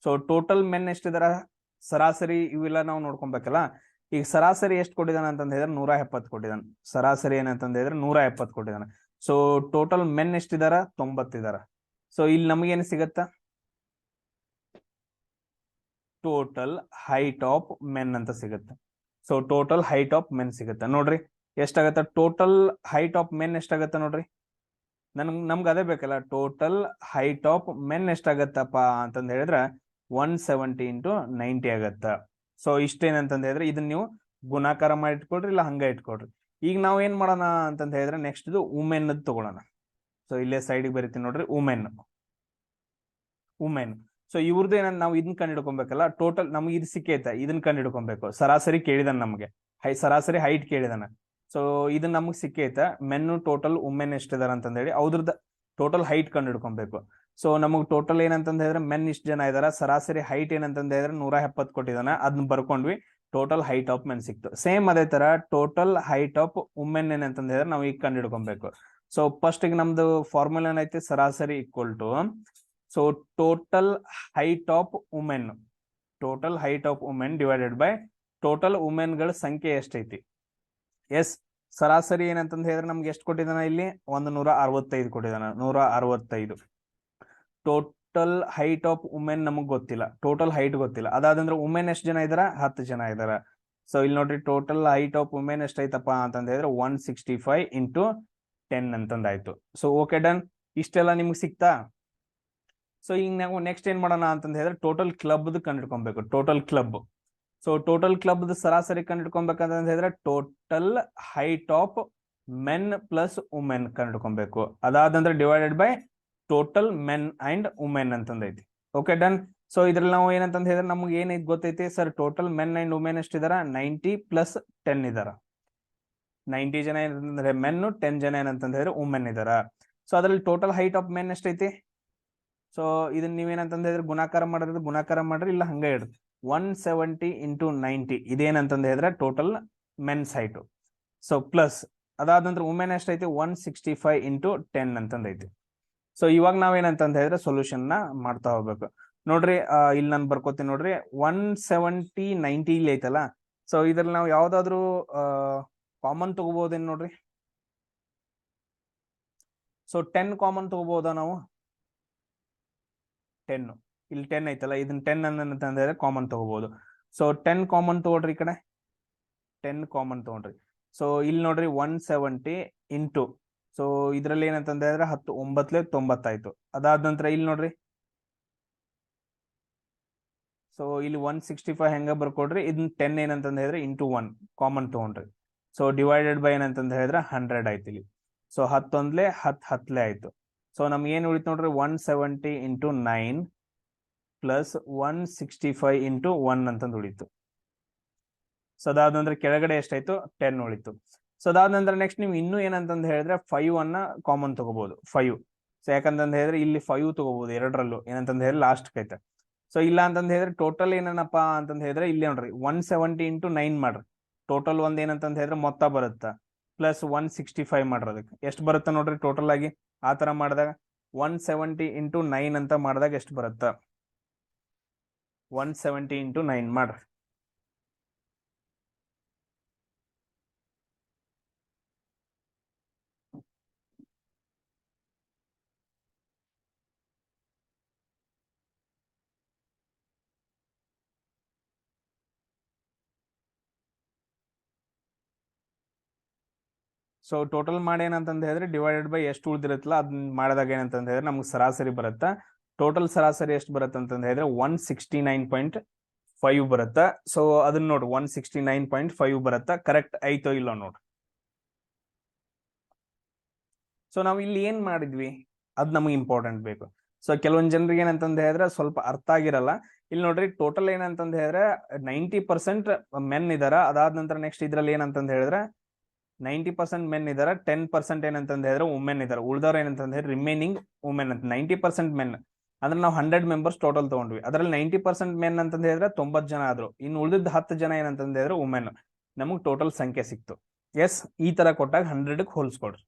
ಸೊ ಟೋಟಲ್ ಮೆನ್ ಎಷ್ಟಿದಾರ? ಸರಾಸರಿ ಇವೆಲ್ಲ ನಾವು ನೋಡ್ಕೊಬೇಕಲ್ಲ. ಈಗ ಸರಾಸರಿ ಎಷ್ಟು ಕೊಟ್ಟಿದ್ದಾನೆ ಅಂತಂದ ಹೇಳಿದ್ರೆ 170 ಕೊಟ್ಟಿದ್ದಾನೆ. ಸರಾಸರಿ ಏನಂತಂದ ಹೇಳಿದ್ರೆ 170 ಕೊಟ್ಟಿದ್ದಾನೆ. So total men ಎಷ್ಟಿದಾರ? 90 ಇದಾರ. ಸೊ ಇಲ್ಲಿ ನಮಗೇನು ಸಿಗತ್ತ? ಟೋಟಲ್ ಹೈಟ್ ಆಫ್ ಮೆನ್ ಅಂತ ಸಿಗುತ್ತೆ. So total height of men ಸಿಗುತ್ತೆ ನೋಡ್ರಿ. ಎಷ್ಟಾಗತ್ತ ಟೋಟಲ್ ಹೈಟ್ ಆಫ್ ಮೆನ್ ಎಷ್ಟಾಗತ್ತ ನೋಡ್ರಿ. ನಮ್ಗೆ ಅದೇ ಬೇಕಲ್ಲ, ಟೋಟಲ್ ಹೈಟ್ ಆಫ್ ಮೆನ್ ಎಷ್ಟಾಗತ್ತಪ್ಪ ಅಂತಂದ ಹೇಳಿದ್ರೆ 170 ಇಂಟು 90 ಆಗತ್ತ. ಸೊ ಇಷ್ಟೇನಂತಂದ ಹೇಳಿದ್ರೆ ಇದನ್ನ ನೀವು ಗುಣಾಕಾರ ಮಾಡಿ ಇಟ್ಕೊಳ್ರಿ, ಇಲ್ಲ ಹಂಗ ಇಟ್ಕೊಳ್ರಿ. ಈಗ ನಾವು ಏನ್ ಮಾಡೋಣ ಅಂತಂದ ಹೇಳಿದ್ರೆ ನೆಕ್ಸ್ಟ್ ಇದು ವುಮೆನ್ ತಗೊಳ್ಳೋಣ. ಸೊ ಇಲ್ಲೇ ಸೈಡ್ಗೆ ಬರೀತೀನಿ ನೋಡ್ರಿ, ವುಮೆನ್. ಸೊ ಇವ್ರದ್ದು ಏನಂತ ನಾವು ಇದನ್ನ ಕಂಡು ಹಿಡ್ಕೊಬೇಕಲ್ಲ, ಟೋಟಲ್ ನಮ್ಗೆ ಇದು ಸಿಕ್ಕೈತೆ, ಇದನ್ನ ಕಂಡು ಹಿಡ್ಕೊಬೇಕು. ಸರಾಸರಿ ಕೇಳಿದಾನ ನಮಗೆ, ಸರಾಸರಿ ಹೈಟ್ ಕೇಳಿದಾನ. ಸೊ ಇದು ನಮ್ಗೆ ಸಿಕ್ಕೈತೆ, ಮೆನ್ ಟೋಟಲ್ ವುಮೆನ್ ಎಷ್ಟಿದಾರ ಅಂತಂದ ಹೇಳಿ ಅವ್ರದ್ದು ಟೋಟಲ್ ಹೈಟ್ ಕಂಡು ಹಿಡ್ಕೊಬೇಕು. ಸೊ ನಮಗ್ ಟೋಟಲ್ ಏನಂತಂದ ಹೇಳಿದ್ರೆ ಮೆನ್ ಇಷ್ಟು ಜನ ಇದಾರ, ಸರಾಸರಿ ಹೈಟ್ ಏನಂತಂದ ಹೇಳಿದ್ರೆ 170 ಕೊಟ್ಟಿದಾನ, ಅದನ್ನ ಬರ್ಕೊಂಡ್ವಿ. ಟೋಟಲ್ ಹೈಟ್ ಆಫ್ ಮೆನ್ ಸಿಕ್ತು. ಸೇಮ್ ಅದೇ ತರ ಟೋಟಲ್ ಹೈಟ್ ಆಫ್ ವುಮೆನ್ ಏನಂತಂದ ಹೇಳಿದ್ರೆ ನಾವು ಈಗ ಕಂಡು ಹಿಡ್ಕೊಬೇಕು. ಸೊ ಫಸ್ಟ್ ನಮ್ದು ಫಾರ್ಮುಲಾ ಏನೈತಿ? ಸರಾಸರಿ equal to so total height of women, total height of women divided by total women ಗಳ ಸಂಖ್ಯೆ ಎಷ್ಟೈತಿ. ಎಸ್, ಸರಾಸರಿ ಏನಂತಂದ ಹೇಳಿದ್ರೆ ನಮ್ಗೆ ಎಷ್ಟು ಕೊಟ್ಟಿದಾನ ಇಲ್ಲಿ? 165 ಕೊಟ್ಟಿದಾನ, 165. ಟೋಟಲ್ ಹೈಟ್ ಆಫ್ ವುಮೆನ್ ನಮಗ್ ಗೊತ್ತಿಲ್ಲ, ಟೋಟಲ್ ಹೈಟ್ ಗೊತ್ತಿಲ್ಲ. ಅದಾದಂದ್ರೆ ವುಮೆನ್ ಎಷ್ಟು ಜನ ಇದಾರ? 10 ಜನ ಇದಾರ. ಸೊ ಇಲ್ಲಿ ನೋಡ್ರಿ, ಟೋಟಲ್ ಹೈಟ್ ಆಫ್ ವುಮೆನ್ ಎಷ್ಟೈತಪ್ಪ ಅಂತಂದ ಹೇಳಿದ್ರೆ 165 ಇಂಟು 10 ಅಂತಂದಾಯ್ತು. So okay done. ಇಷ್ಟೆಲ್ಲ ನಿಮ್ಗೆ ಸಿಕ್ತಾ? ಸೊ ಈಗ ನಾವು ನೆಕ್ಸ್ಟ್ ಏನ್ ಮಾಡೋಣ ಅಂತಂದ ಹೇಳಿದ್ರೆ ಟೋಟಲ್ ಕ್ಲಬ್ ಕಂಡಿಡ್ಕೊಬೇಕು. Total club. So total club ಸರಾಸರಿ ಕಂಡಿಡ್ಕೊಬೇಕಂತ ಹೇಳಿದ್ರೆ total height of men plus women ಕಂಡಿಡ್ಕೊಬೇಕು. ಅದಾದಂದ್ರೆ divided by total men and women ಅಂತಂದೈತಿ. Okay done. ಸೊ ಇದ್ರಲ್ಲಿ ನಾವು ಏನಂತ ಹೇಳಿದ್ರೆ ನಮ್ಗೆ ಏನೈತಿ ಗೊತ್ತೈತಿ sir, total men and women ಎಷ್ಟಿದಾರ? 90 ಪ್ಲಸ್ 10 ಇದಾರ. 90 ಜನ ಏನಂತಂದ್ರೆ ಮೆನ್, 10 ಜನ ಏನಂತಂದ ಹೇಳಿದ್ರೆ ವುಮೆನ್ ಇದಾರ. ಸೊ ಅದ್ರಲ್ಲಿ ಟೋಟಲ್ ಹೈಟ್ ಆಫ್ ಮೆನ್ ಎಷ್ಟೈತಿ? ಸೊ ಇದನ್ನ ನೀವೇನಂತಂದ ಹೇಳಿದ್ರೆ ಗುಣಾಕಾರ ಮಾಡ್ರಿ, ಇಲ್ಲ ಹಂಗ ಇಡ್ರಿ. 170 ಇಂಟು 90 ಇದೇನಂತಂದ ಹೇಳಿದ್ರೆ total men's height. So plus ಅದಾದಂದ್ರೆ ವುಮೆನ್ ಎಷ್ಟೈತಿ? 165 ಇಂಟು 10 ಅಂತಂದೈತಿ. ಸೊ ಇವಾಗ ನಾವೇನಂತಂದ ಹೇಳಿದ್ರೆ ಸೊಲ್ಯೂಷನ್ ನ ಮಾಡ್ತಾ ಹೋಗ್ಬೇಕು ನೋಡ್ರಿ. ಇಲ್ಲಿ ನಾನು ಬರ್ಕೋತೀನಿ ನೋಡ್ರಿ, 170 90 ಇಲ್ಲಿ ಐತಲ್ಲ. ಸೊ ಇದ್ರಲ್ಲಿ ನಾವು ಯಾವ್ದಾದ್ರು ಕಾಮನ್ ತಗೋಬಹುದೇನ್ ನೋಡ್ರಿ. ಸೊ 10 ಕಾಮನ್ ತಗೋಬಹುದಾ ನಾವು? 10 ಇಲ್ಲಿ 10 ಐತಲ್ಲ, ಇದನ್ನ 10 ಅಂತಂದ್ರೆ ಕಾಮನ್ ತಗೋಬಹುದು. ಸೊ 10 ಕಾಮನ್ ತಗೊಳ್ರಿ, ಈ ಕಡೆ 10 ಕಾಮನ್ ತಗೊಂಡ್ರಿ. ಸೊ ಇಲ್ಲಿ ನೋಡ್ರಿ 170 ಇಂಟು, ಸೊ ಇದ್ರಲ್ಲಿ ಏನಂತಂದ ಹೇಳಿದ್ರೆ 10 9 90 ಆಯ್ತು. ಅದಾದ ನಂತರ ಇಲ್ಲಿ ನೋಡ್ರಿ, ಸೊ ಇಲ್ಲಿ 165 ಹೆಂಗ ಬರ್ಕೊಡ್ರಿ, ಇದನ್ನ 10 ಏನಂತಂದ ಹೇಳಿದ್ರೆ ಇಂಟು 1 ಕಾಮನ್ ತಗೊಂಡ್ರಿ. ಸೊ ಡಿವೈಡೆಡ್ ಬೈ ಏನಂತಂದ ಹೇಳಿದ್ರೆ 100 ಆಯ್ತು ಇಲ್ಲಿ. ಸೊ 10 10 ಆಯ್ತು. ಸೊ ನಮ್ಗೆ ಏನ್ ಉಳಿತು ನೋಡ್ರಿ, 170 ಇಂಟು 9 ಪ್ಲಸ್ 165 ಇಂಟು 1 ಅಂತಂದು ಉಳಿತು. ಸೊ ಅದಾದಂದ್ರೆ ಕೆಳಗಡೆ ಎಷ್ಟಾಯ್ತು? 10 ಉಳಿತು. ಸೊ ಅದಾದ ನೆಕ್ಸ್ಟ್ ನೀವು ಇನ್ನೂ ಏನಂತಂದ ಹೇಳಿದ್ರೆ 5 ಅನ್ನ ಕಾಮನ್ ತಗೋಬಹುದು. 5. ಸೊ ಯಾಕಂತಂದ ಹೇಳಿದ್ರೆ ಇಲ್ಲಿ 5 ತಗೋಬಹುದು ಎರಡರಲ್ಲೂ, ಏನಂತಂದ ಹೇಳಿದ್ರೆ ಲಾಸ್ಟ್ ಐತೆ. ಸೊ ಇಲ್ಲ ಅಂತಂದ ಹೇಳಿದ್ರೆ ಟೋಟಲ್ ಏನಪ್ಪಾ ಅಂತಂದ ಹೇಳಿದ್ರೆ ಇಲ್ಲಿ ನೋಡ್ರಿ 170 ಇಂಟು 9 ಮಾಡ್ರಿ. ಟೋಟಲ್ ಒಂದ್ ಏನಂತಂದ ಹೇಳಿದ್ರೆ ಮೊತ್ತ ಬರುತ್ತಾ, ಪ್ಲಸ್ 165 ಮಾಡ್ರಿ. ಅದಕ್ಕೆ ಎಷ್ಟು ಬರುತ್ತೆ ನೋಡ್ರಿ ಟೋಟಲ್ ಆಗಿ. ಆ ತರ ಮಾಡಿದಾಗ 170 ಇಂಟು 9 ಅಂತ ಮಾಡಿದಾಗ ಎಷ್ಟು ಬರುತ್ತ? 170 ಇಂಟು 9 ಮಾಡ್ರಿ. ಸೊ ಟೋಟಲ್ ಮಾಡಿ ಏನಂತಂದ ಹೇಳಿದ್ರೆ ಡಿವೈಡೆಡ್ ಬೈ ಎಷ್ಟು ಉಳಿದಿರುತ್ತಲ್ಲ ಅದನ್ನ ಮಾಡಿದಾಗ ಏನಂತಂದ ಹೇಳಿದ್ರೆ ನಮ್ಗೆ ಸರಾಸರಿ ಬರುತ್ತಾ. ಟೋಟಲ್ ಸರಾಸರಿ ಎಷ್ಟು ಬರುತ್ತೆ ಅಂತಂದ ಹೇಳಿದ್ರೆ 169.5 ಬರುತ್ತಾ. ಸೊ ಅದನ್ನ ನೋಡ್ರಿ, 169.5 ಬರುತ್ತಾ. ಕರೆಕ್ಟ್ ಐತೋ ಇಲ್ಲೋ ನೋಡ್ರಿ. ಸೊ ನಾವು ಇಲ್ಲಿ ಏನ್ ಮಾಡಿದ್ವಿ ಅದ್ ನಮಗೆ ಇಂಪಾರ್ಟೆಂಟ್ ಬೇಕು. ಸೊ ಕೆಲವೊಂದ್ ಜನರಿಗೆ ಏನಂತಂದ ಹೇಳಿದ್ರೆ ಸ್ವಲ್ಪ ಅರ್ಥ ಆಗಿರಲ್ಲ. ಇಲ್ಲಿ ನೋಡ್ರಿ, ಟೋಟಲ್ ಏನಂತಂದ ಹೇಳಿದ್ರೆ 90% ಮೆನ್ ಇದಾರ. ಅದಾದ ನಂತರ ನೆಕ್ಸ್ಟ್ ಇದ್ರಲ್ಲಿ ಏನಂತಂದ ಹೇಳಿದ್ರೆ 90% ಮೆನ್ ಇದಾರೆ, 10% ಏನಂತಂದ ಹೇಳಿದ್ರೆ ವುಮೆನ್ ಇದಾರೆ. ಉಳ್ದವ್ರು ಏನಂತಂದ ಹೇಳಿದ್ರೆ ರಿಮೈನಿಂಗ್ ವುಮೆನ್ ಅಂತ. 90% ಮೆನ್ ಅಂದ್ರೆ ನಾವು 100 ಮೆಂಬರ್ಸ್ ಟೋಟಲ್ ತಗೊಂಡ್ವಿ. ಅದ್ರಲ್ಲಿ 90% ಮೆನ್ ಅಂತಂದ ಹೇಳಿದ್ರೆ 90 ಜನ ಆದ್ರು. ಇನ್ನು ಉಳಿದಿದ್ದ 10 ಜನ ಏನಂತಂದ ಹೇಳಿದ್ರೆ ವುಮೆನ್. ನಮಗ್ ಟೋಟಲ್ ಸಂಖ್ಯೆ ಸಿಕ್ತು. ಎಸ್, ಈ ತರ ಕೊಟ್ಟಾಗ 100ಕ್ಕೆ ಹೋಲಿಸ್ಕೊಡ್ರಿ.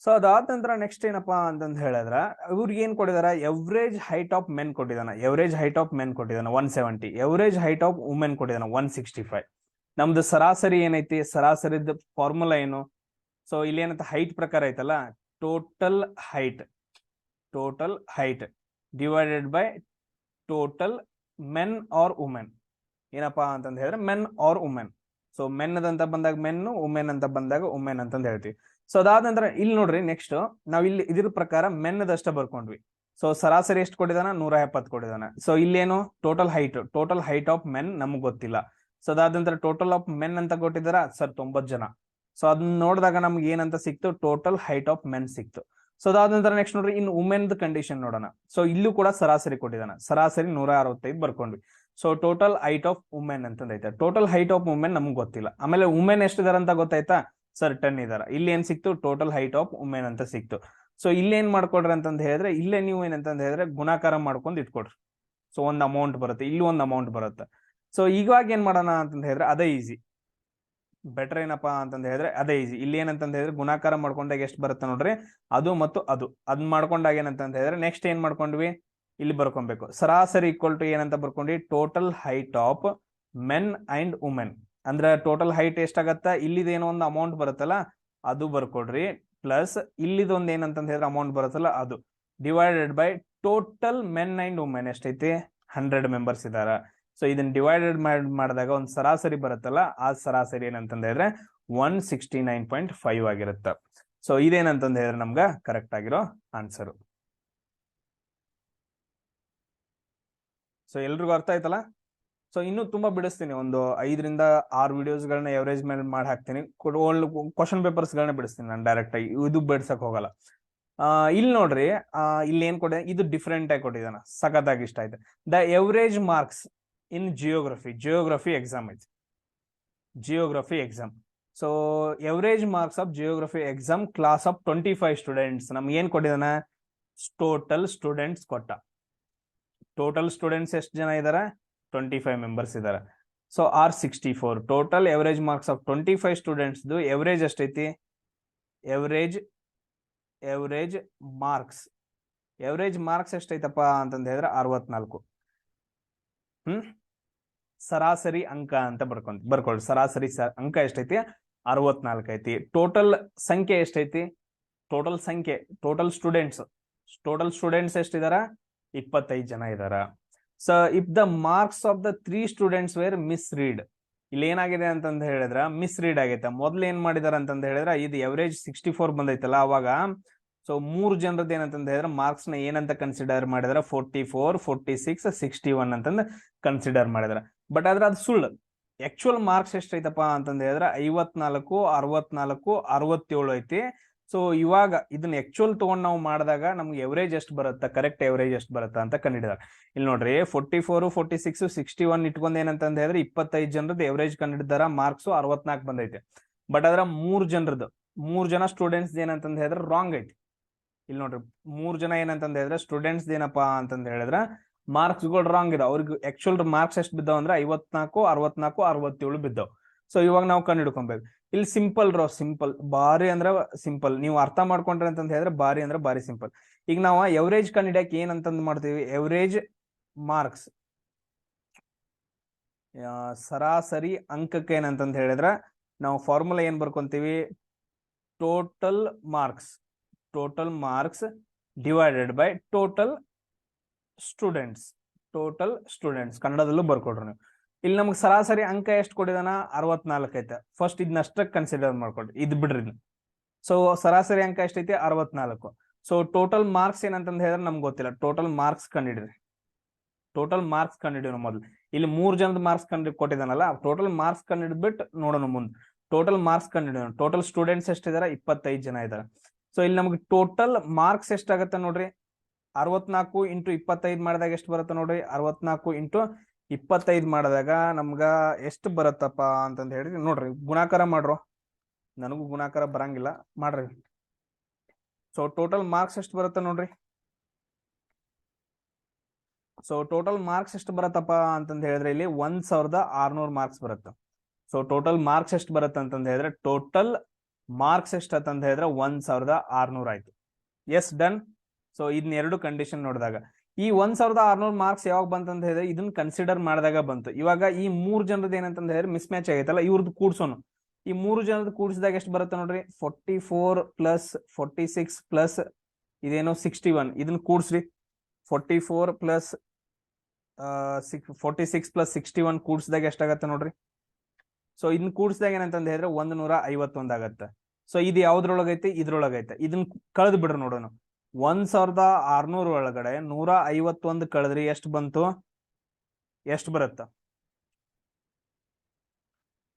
ಸೊ ಅದಾದ ನಂತರ ನೆಕ್ಸ್ಟ್ ಏನಪ್ಪಾ ಅಂತಂದ್ ಹೇಳಿದ್ರ ಇವ್ರಿಗೆ ಏನ್ ಕೊಟ್ಟಿದಾರ, ಎವರೇಜ್ ಹೈಟ್ ಆಫ್ ಮೆನ್ ಕೊಟ್ಟಿದಾನ. ಎವರೇಜ್ ಹೈಟ್ ಆಫ್ ಮೆನ್ ಕೊಟ್ಟಿದಾನ 170. ಎವರೇಜ್ ಹೈಟ್ ಆಫ್ ವುಮೆನ್ ಕೊಟ್ಟಿದಾನ 165. ನಮ್ದು ಸರಾಸರಿ ಏನೈತಿ, ಸರಾಸರಿದ ಫಾರ್ಮುಲಾ ಏನು? ಸೊ ಇಲ್ಲಿ ಏನಂತ ಹೈಟ್ ಪ್ರಕಾರ ಐತಲ್ಲ, total height divided by total men or women. ಏನಪ್ಪಾ ಅಂತಂದ್ ಹೇಳಿದ್ರೆ men or women. So men ಅಂತ ಬಂದಾಗ ಮೆನ್, ವುಮೆನ್ ಅಂತ ಬಂದಾಗ ವುಮೆನ್ ಅಂತಂದ್ ಹೇಳ್ತೀವಿ. ಸೊ ಅದಾದ ನಂತರ ಇಲ್ಲಿ ನೋಡ್ರಿ, ನೆಕ್ಸ್ಟ್ ನಾವ್ ಇಲ್ಲಿ ಇದ್ರ ಪ್ರಕಾರ ಮೆನ್ ದಷ್ಟ ಬರ್ಕೊಂಡ್ವಿ. ಸೊ ಸರಾಸರಿ ಎಷ್ಟು ಕೊಟ್ಟಿದಾನ, 170 ಕೊಟ್ಟಿದಾನ. ಸೊ ಇಲ್ಲೇನು ಟೋಟಲ್ ಹೈಟ್ ಆಫ್ ಮೆನ್ ನಮಗ್ ಗೊತ್ತಿಲ್ಲ. ಸೊ ಅದಾದ ನಂತರ ಟೋಟಲ್ ಆಫ್ ಮೆನ್ ಅಂತ ಕೊಟ್ಟಿದಾರ ಸರ್ 90 ಜನ. ಸೊ ಅದನ್ನ ನೋಡಿದಾಗ ನಮ್ಗೆ ಏನಂತ ಸಿಕ್ತು, ಟೋಟಲ್ ಹೈಟ್ ಆಫ್ ಮೆನ್ ಸಿಕ್ತು. ಸೊ ಅದಾದ ನಂತರ ನೆಕ್ಸ್ಟ್ ನೋಡ್ರಿ, ಇನ್ನು ವುಮೆನ್ ಕಂಡೀಷನ್ ನೋಡೋಣ. ಸೊ ಇಲ್ಲೂ ಕೂಡ ಸರಾಸರಿ ಕೊಟ್ಟಿದಾನ, ಸರಾಸರಿ 165 ಬರ್ಕೊಂಡ್ವಿ. So total height of women ಅಂತಂದೈತೆ. ಟೋಟಲ್ ಹೈಟ್ ಆಫ್ ವುಮೆನ್ ನಮ್ಗೆ ಗೊತ್ತಿಲ್ಲ. ಆಮೇಲೆ ವುಮೆನ್ ಎಷ್ಟಿದಾರ ಅಂತ ಗೊತ್ತಾಯ್ತಾ, ಸರ್ 10 ಇದಾರ. ಇಲ್ಲಿ ಏನ್ ಸಿಕ್ತು, ಟೋಟಲ್ ಹೈಟ್ ಆಫ್ ವುಮೆನ್ ಅಂತ ಸಿಕ್ತು. ಸೊ ಇಲ್ಲಿ ಏನ್ ಮಾಡ್ಕೊಡ್ರಿ ಅಂತಂದ್ ಹೇಳಿದ್ರೆ, ಇಲ್ಲೇ ನೀವು ಏನಂತಂದ್ ಹೇಳಿದ್ರೆ ಗುಣಾಕಾರ ಮಾಡ್ಕೊಂಡ್ ಇಟ್ಕೊಡ್ರಿ. ಸೊ ಒಂದ್ ಅಮೌಂಟ್ ಬರುತ್ತೆ, ಇಲ್ಲಿ ಒಂದ್ ಅಮೌಂಟ್ ಬರುತ್ತೆ. ಸೊ ಇವಾಗ ಏನ್ ಮಾಡೋಣ ಅಂತಂದ್ ಹೇಳಿದ್ರೆ ಅದೇ ಈಸಿ, ಬೆಟರ್ ಏನಪ್ಪಾ ಅಂತಂದ್ ಹೇಳಿದ್ರೆ ಅದೇ ಈಸಿ. ಇಲ್ಲಿ ಏನಂತಂದ್ ಹೇಳಿದ್ರೆ ಗುಣಾಕಾರ ಮಾಡ್ಕೊಂಡಾಗ ಎಷ್ಟು ಬರುತ್ತೆ ನೋಡ್ರಿ, ಅದು ಮತ್ತು ಅದನ್ನ ಮಾಡ್ಕೊಂಡಾಗ ಏನಂತಂದ್ ಹೇಳಿದ್ರೆ ನೆಕ್ಸ್ಟ್ ಏನ್ ಮಾಡ್ಕೊಂಡ್ವಿ, ಇಲ್ಲಿ ಬರ್ಕೊಬೇಕು. ಸರಾಸರಿ ಈಕ್ವಲ್ ಟು ಏನಂತ ಬರ್ಕೊಂಡ್ವಿ, total height of men and women. ಅಂದ್ರೆ ಟೋಟಲ್ ಹೈಟ್ ಎಷ್ಟಾಗತ್ತ, ಇಲ್ಲಿದೇನೋ ಒಂದು ಅಮೌಂಟ್ ಬರುತ್ತಲ್ಲ ಅದು ಬರ್ಕೊಡ್ರಿ, ಪ್ಲಸ್ ಇಲ್ಲಿದೊಂದು ಏನಂತಂದ್ ಹೇಳಿದ್ರೆ ಅಮೌಂಟ್ ಬರುತ್ತಲ್ಲ ಅದು, divided by total men and women ಎಷ್ಟೈತಿ, 100 ಮೆಂಬರ್ಸ್ ಇದಾರ. ಸೊ ಇದನ್ನ ಡಿವೈಡೆಡ್ ಮಾಡಿದಾಗ ಒಂದು ಸರಾಸರಿ ಬರುತ್ತಲ್ಲ, ಆ ಸರಾಸರಿ ಏನಂತಂದ ಹೇಳಿದ್ರೆ 169.5 ಆಗಿರುತ್ತೆ. ಸೊ ಇದೇನಂತಂದ ಹೇಳಿದ್ರೆ ನಮ್ಗ ಕರೆಕ್ಟ್ ಆಗಿರೋ ಆನ್ಸರ್. ಸೊ ಎಲ್ರಿಗೂ ಅರ್ಥ ಆಯ್ತಲ್ಲ? ಸೊ ಇನ್ನು ತುಂಬಾ ಬಿಡಿಸ್ತೀನಿ, ಒಂದು 5 ರಿಂದ 6 ವಿಡಿಯೋಸ್ಗಳನ್ನ ಎವರೇಜ್ ಮೇಲೆ ಮಾಡಿ ಹಾಕ್ತೀನಿ. ಕ್ವಶನ್ ಪೇಪರ್ಸ್ ಗಳನ್ನ ಬಿಡಿಸ್ತೀನಿ ನಾನು ಡೈರೆಕ್ಟ್ ಆಗಿ, ಇದು ಬಿಡ್ಸಕ್ ಹೋಗಲ್ಲ. ಇಲ್ಲಿ ನೋಡ್ರಿ, ಇಲ್ಲಿ ಏನ್ ಕೊಟ್ಟಿದೆ, ಇದು ಡಿಫ್ರೆಂಟ್ ಆಗಿ ಕೊಟ್ಟಿದ್ದಾನ, ಸಖತ್ತಾಗಿ ಇಷ್ಟ ಆಯ್ತು. The average marks in geography exam ಐತಿ, geography exam. So average marks of geography exam class of 25 students. ನಮ್ಗೆ ಏನ್ ಕೊಟ್ಟಿದಾನ, ಟೋಟಲ್ ಸ್ಟೂಡೆಂಟ್ಸ್ ಕೊಟ್ಟ. ಟೋಟಲ್ ಸ್ಟೂಡೆಂಟ್ಸ್ ಎಷ್ಟು ಜನ ಇದಾರೆ, 25 ಮೆಂಬರ್ಸ್ ಇದಾರೆ. So R64. Total average marks of 25 students average ಎಷ್ಟೈತಿ, ಎವರೇಜ್ ಮಾರ್ಕ್ಸ್ ಎಷ್ಟೈತಪ್ಪ ಅಂತಂದ ಹೇಳಿದ್ರೆ 64. ಸರಾಸರಿ ಅಂಕ ಅಂತ ಬರ್ಕೊಳ್ಳಿ. ಸರಾಸರಿ ಅಂಕ ಎಷ್ಟೈತಿ, 64 ಐತಿ. ಟೋಟಲ್ ಸಂಖ್ಯೆ ಎಷ್ಟೈತಿ, ಟೋಟಲ್ ಸ್ಟೂಡೆಂಟ್ಸ್ ಎಷ್ಟಿದಾರ, 25 ಜನ ಇದಾರ. So if the marks of the 3 students were misread, ಇಲ್ಲಿ ಏನಾಗಿದೆ ಅಂತಂದ ಹೇಳಿದ್ರ ಮಿಸ್ ರೀಡ್ ಆಗೈತೆ. ಮೊದ್ಲು ಏನ್ ಮಾಡಿದಾರ ಅಂತಂದ ಹೇಳಿದ್ರ, ಇದು ಎವರೇಜ್ 64 ಬಂದೈತಲ್ಲ ಅವಾಗ. ಸೊ 3 ಜನರದ್ದು ಏನಂತಂದ ಹೇಳಿದ್ರೆ ಮಾರ್ಕ್ಸ್ ನ ಏನಂತ ಕನ್ಸಿಡರ್ ಮಾಡಿದ್ರ, 44, 46, 61 ಅಂತಂದ ಕನ್ಸಿಡರ್ ಮಾಡಿದ್ರ. ಬಟ್ ಆದ್ರೆ ಅದು ಸುಳ್ಳು. ಆಕ್ಚುಯಲ್ ಮಾರ್ಕ್ಸ್ ಎಷ್ಟೈತಪ್ಪ ಅಂತಂದ ಹೇಳಿದ್ರೆ 54, 64, 67 ಐತಿ. ಸೊ ಇವಾಗ ಇದನ್ನ ಆಕ್ಚುಯಲ್ ತಗೊಂಡ್ ನಾವು ಮಾಡಿದಾಗ ನಮ್ಗೆ ಎವರೇಜ್ ಎಷ್ಟು ಬರುತ್ತಾ, ಕರೆಕ್ಟ್ ಎವರೇಜ್ ಎಷ್ಟು ಬರುತ್ತಾ ಅಂತ ಕಂಡಿಡಿದಾರೆ. ಇಲ್ಲಿ ನೋಡ್ರಿ 44, 46, 61 ಇಟ್ಕೊಂಡ್ ಏನಂತಂದ ಹೇಳಿದ್ರೆ 25 ಜನರದ್ದು ಎವರೇಜ್ ಕಂಡಿಡಿದಾರ. ಮಾರ್ಕ್ಸ್ 64 ಬಂದೈತೆ. ಬಟ್ ಅದ್ರ 3 ಜನ ಸ್ಟೂಡೆಂಟ್ಸ್ ಏನಂತಂದ ಹೇಳಿದ್ರೆ ರಾಂಗ್ ಐತಿ. ಇಲ್ಲಿ ನೋಡ್ರಿ 3 ಜನ ಏನಂತಂದ ಹೇಳಿದ್ರೆ ಸ್ಟೂಡೆಂಟ್ಸ್ ಏನಪ್ಪಾ ಅಂತಂದ ಹೇಳಿದ್ರೆ ಮಾರ್ಕ್ಸ್ ಗಳು ರಾಂಗ್ ಇದಾವ. ಅವ್ರಿಗೆ ಆಕ್ಚುಯಲ್ ಮಾರ್ಕ್ಸ್ ಎಷ್ಟು ಬಿದ್ದಾವ ಅಂದ್ರೆ 54, 64, 67 ಬಿದ್ದಾವ್. ಸೊ ಇವಾಗ ನಾವು ಕಂಡು ಹಿಡ್ಕೊಬೇಕು. ಇಲ್ಲಿ ಸಿಂಪಲ್ ಬಾರಿ ಅಂದ್ರೆ ಸಿಂಪಲ್. ನೀವು ಅರ್ಥ ಮಾಡ್ಕೊಂಡ್ರೆ ಅಂತಂದ ಹೇಳಿದ್ರೆ ಬಾರಿ ಅಂದ್ರೆ ಬಾರಿ ಸಿಂಪಲ್. ಈಗ ನಾವು ಎವರೇಜ್ ಕಂಡು ಹಿಡಿಯಕ್ಕೆ ಏನಂತಂದ್ ಮಾಡ್ತೀವಿ, ಎವರೇಜ್ ಮಾರ್ಕ್ಸ್ ಸರಾಸರಿ ಅಂಕಕ್ಕೆ ಏನಂತಂದ ಹೇಳಿದ್ರೆ ನಾವು ಫಾರ್ಮುಲಾ ಏನ್ ಬರ್ಕೊಂತೀವಿ, total marks divided by total students ಕನ್ನಡದಲ್ಲೂ ಬರ್ಕೊಡ್ರಿ ನೀವು. ಇಲ್ಲಿ ನಮ್ಗೆ ಸರಾಸರಿ ಅಂಕ ಎಷ್ಟು ಕೊಟ್ಟಿದಾನ, 64 ಐತೆ. ಫಸ್ಟ್ ಇದನ್ನಷ್ಟಕ್ಕೆ ಕನ್ಸಿಡರ್ ಮಾಡ್ಕೊಡ್ರಿ, ಇದು ಬಿಡ್ರಿ. ಸೊ ಸರಾಸರಿ ಅಂಕ ಎಷ್ಟೈತಿ, 64. ಸೊ ಟೋಟಲ್ ಮಾರ್ಕ್ಸ್ ಏನಂತಂದ ಹೇಳಿದ್ರೆ ನಮ್ಗೆ ಗೊತ್ತಿಲ್ಲ. ಟೋಟಲ್ ಮಾರ್ಕ್ಸ್ ಕಂಡಿಡ್ರಿ ಮೊದಲು. ಇಲ್ಲಿ 3 ಜನದ ಮಾರ್ಕ್ಸ್ ಕೊಟ್ಟಿದಾನಲ್ಲ, ಟೋಟಲ್ ಮಾರ್ಕ್ಸ್ ಕಂಡಿಡ್ಬಿಟ್ಟು ನೋಡೋಣ ಮುಂದೆ. ಟೋಟಲ್ ಮಾರ್ಕ್ಸ್ ಕಂಡಿಡೋಣ. ಟೋಟಲ್ ಸ್ಟೂಡೆಂಟ್ಸ್ ಎಷ್ಟಿದಾರ, 25 ಜನ ಇದಾರೆ. ಸೊ ಇಲ್ಲಿ ನಮ್ಗೆ ಟೋಟಲ್ ಮಾರ್ಕ್ಸ್ ಎಷ್ಟಾಗತ್ತೆ ನೋಡ್ರಿ, 64 ಇಂಟು 25 ಮಾಡಿದಾಗ ಎಷ್ಟು ಬರುತ್ತೆ ನೋಡ್ರಿ, 64 ಇಂಟು 25 ಮಾಡಿದಾಗ ನಮ್ಗ ಎಷ್ಟು ಬರುತ್ತಪ್ಪ ಅಂತಂದ ಹೇಳಿ ನೋಡ್ರಿ. ಗುಣಾಕಾರ ಮಾಡ್ರು, ನನಗೂ ಗುಣಾಕಾರ ಬರಂಗಿಲ್ಲ, ಮಾಡ್ರಿ. ಸೊ ಟೋಟಲ್ ಮಾರ್ಕ್ಸ್ ಎಷ್ಟು ಬರುತ್ತೆ ನೋಡ್ರಿ. ಸೊ ಟೋಟಲ್ ಮಾರ್ಕ್ಸ್ ಎಷ್ಟು ಬರತ್ತಪ್ಪ ಅಂತಂದ ಹೇಳಿದ್ರೆ ಇಲ್ಲಿ 1600 ಮಾರ್ಕ್ಸ್ ಬರುತ್ತೆ. ಸೊ ಟೋಟಲ್ ಮಾರ್ಕ್ಸ್ ಎಷ್ಟು ಬರುತ್ತೆ ಅಂತಂದ ಹೇಳಿದ್ರೆ, ಟೋಟಲ್ ಮಾರ್ಕ್ಸ್ ಎಷ್ಟಂತ ಹೇಳಿದ್ರೆ 1600 ಆಯ್ತು. S done. ಸೊ ಇದನ್ನ ಎರಡು ಕಂಡೀಷನ್ ನೋಡಿದಾಗ ಈ 1600 ಮಾರ್ಕ್ಸ್ ಯಾವಾಗ ಬಂತಂತ ಹೇಳಿದ್ರೆ ಇದನ್ನ ಕನ್ಸಿಡರ್ ಮಾಡಿದಾಗ ಬಂತು. ಇವಾಗ ಈ 3 ಜನರದ್ದು ಏನಂತಂದ ಹೇಳಿದ್ರೆ ಮಿಸ್ ಮ್ಯಾಚ್ ಆಗೈತಲ್ಲ, ಇವ್ರದ್ದು ಕೂಡ್ಸೋನು. ಈ 3 ಜನರದ್ದು ಕೂಡಿಸಿದಾಗ ಎಷ್ಟು ಬರುತ್ತೆ ನೋಡ್ರಿ, 44 ಪ್ಲಸ್ 46 ಪ್ಲಸ್ ಇದೇನೋ 61, ಇದನ್ನ ಕೂಡ್ಸ್ರಿ. 44 ಪ್ಲಸ್ 46 ಪ್ಲಸ್ 61 ಕೂಡ್ಸಿದಾಗ ಎಷ್ಟಾಗತ್ತೆ ನೋಡ್ರಿ. ಸೊ ಇದನ್ನ ಕೂಡಿಸಿದಾಗ ಏನಂತಂದ ಹೇಳಿದ್ರೆ 151 ಆಗತ್ತೆ. ಸೊ ಇದು ಯಾವ್ದ್ರೊಳಗೈತಿ, ಇದ್ರೊಳಗೈತೆ. ಇದನ್ನ ಕಳೆದು ಬಿಡ್ರಿ ನೋಡೋಣ. 1600 ಒಳಗಡೆ 151 ಕಳೆದ್ರಿ ಎಷ್ಟು ಬಂತು, ಎಷ್ಟು ಬರುತ್ತ,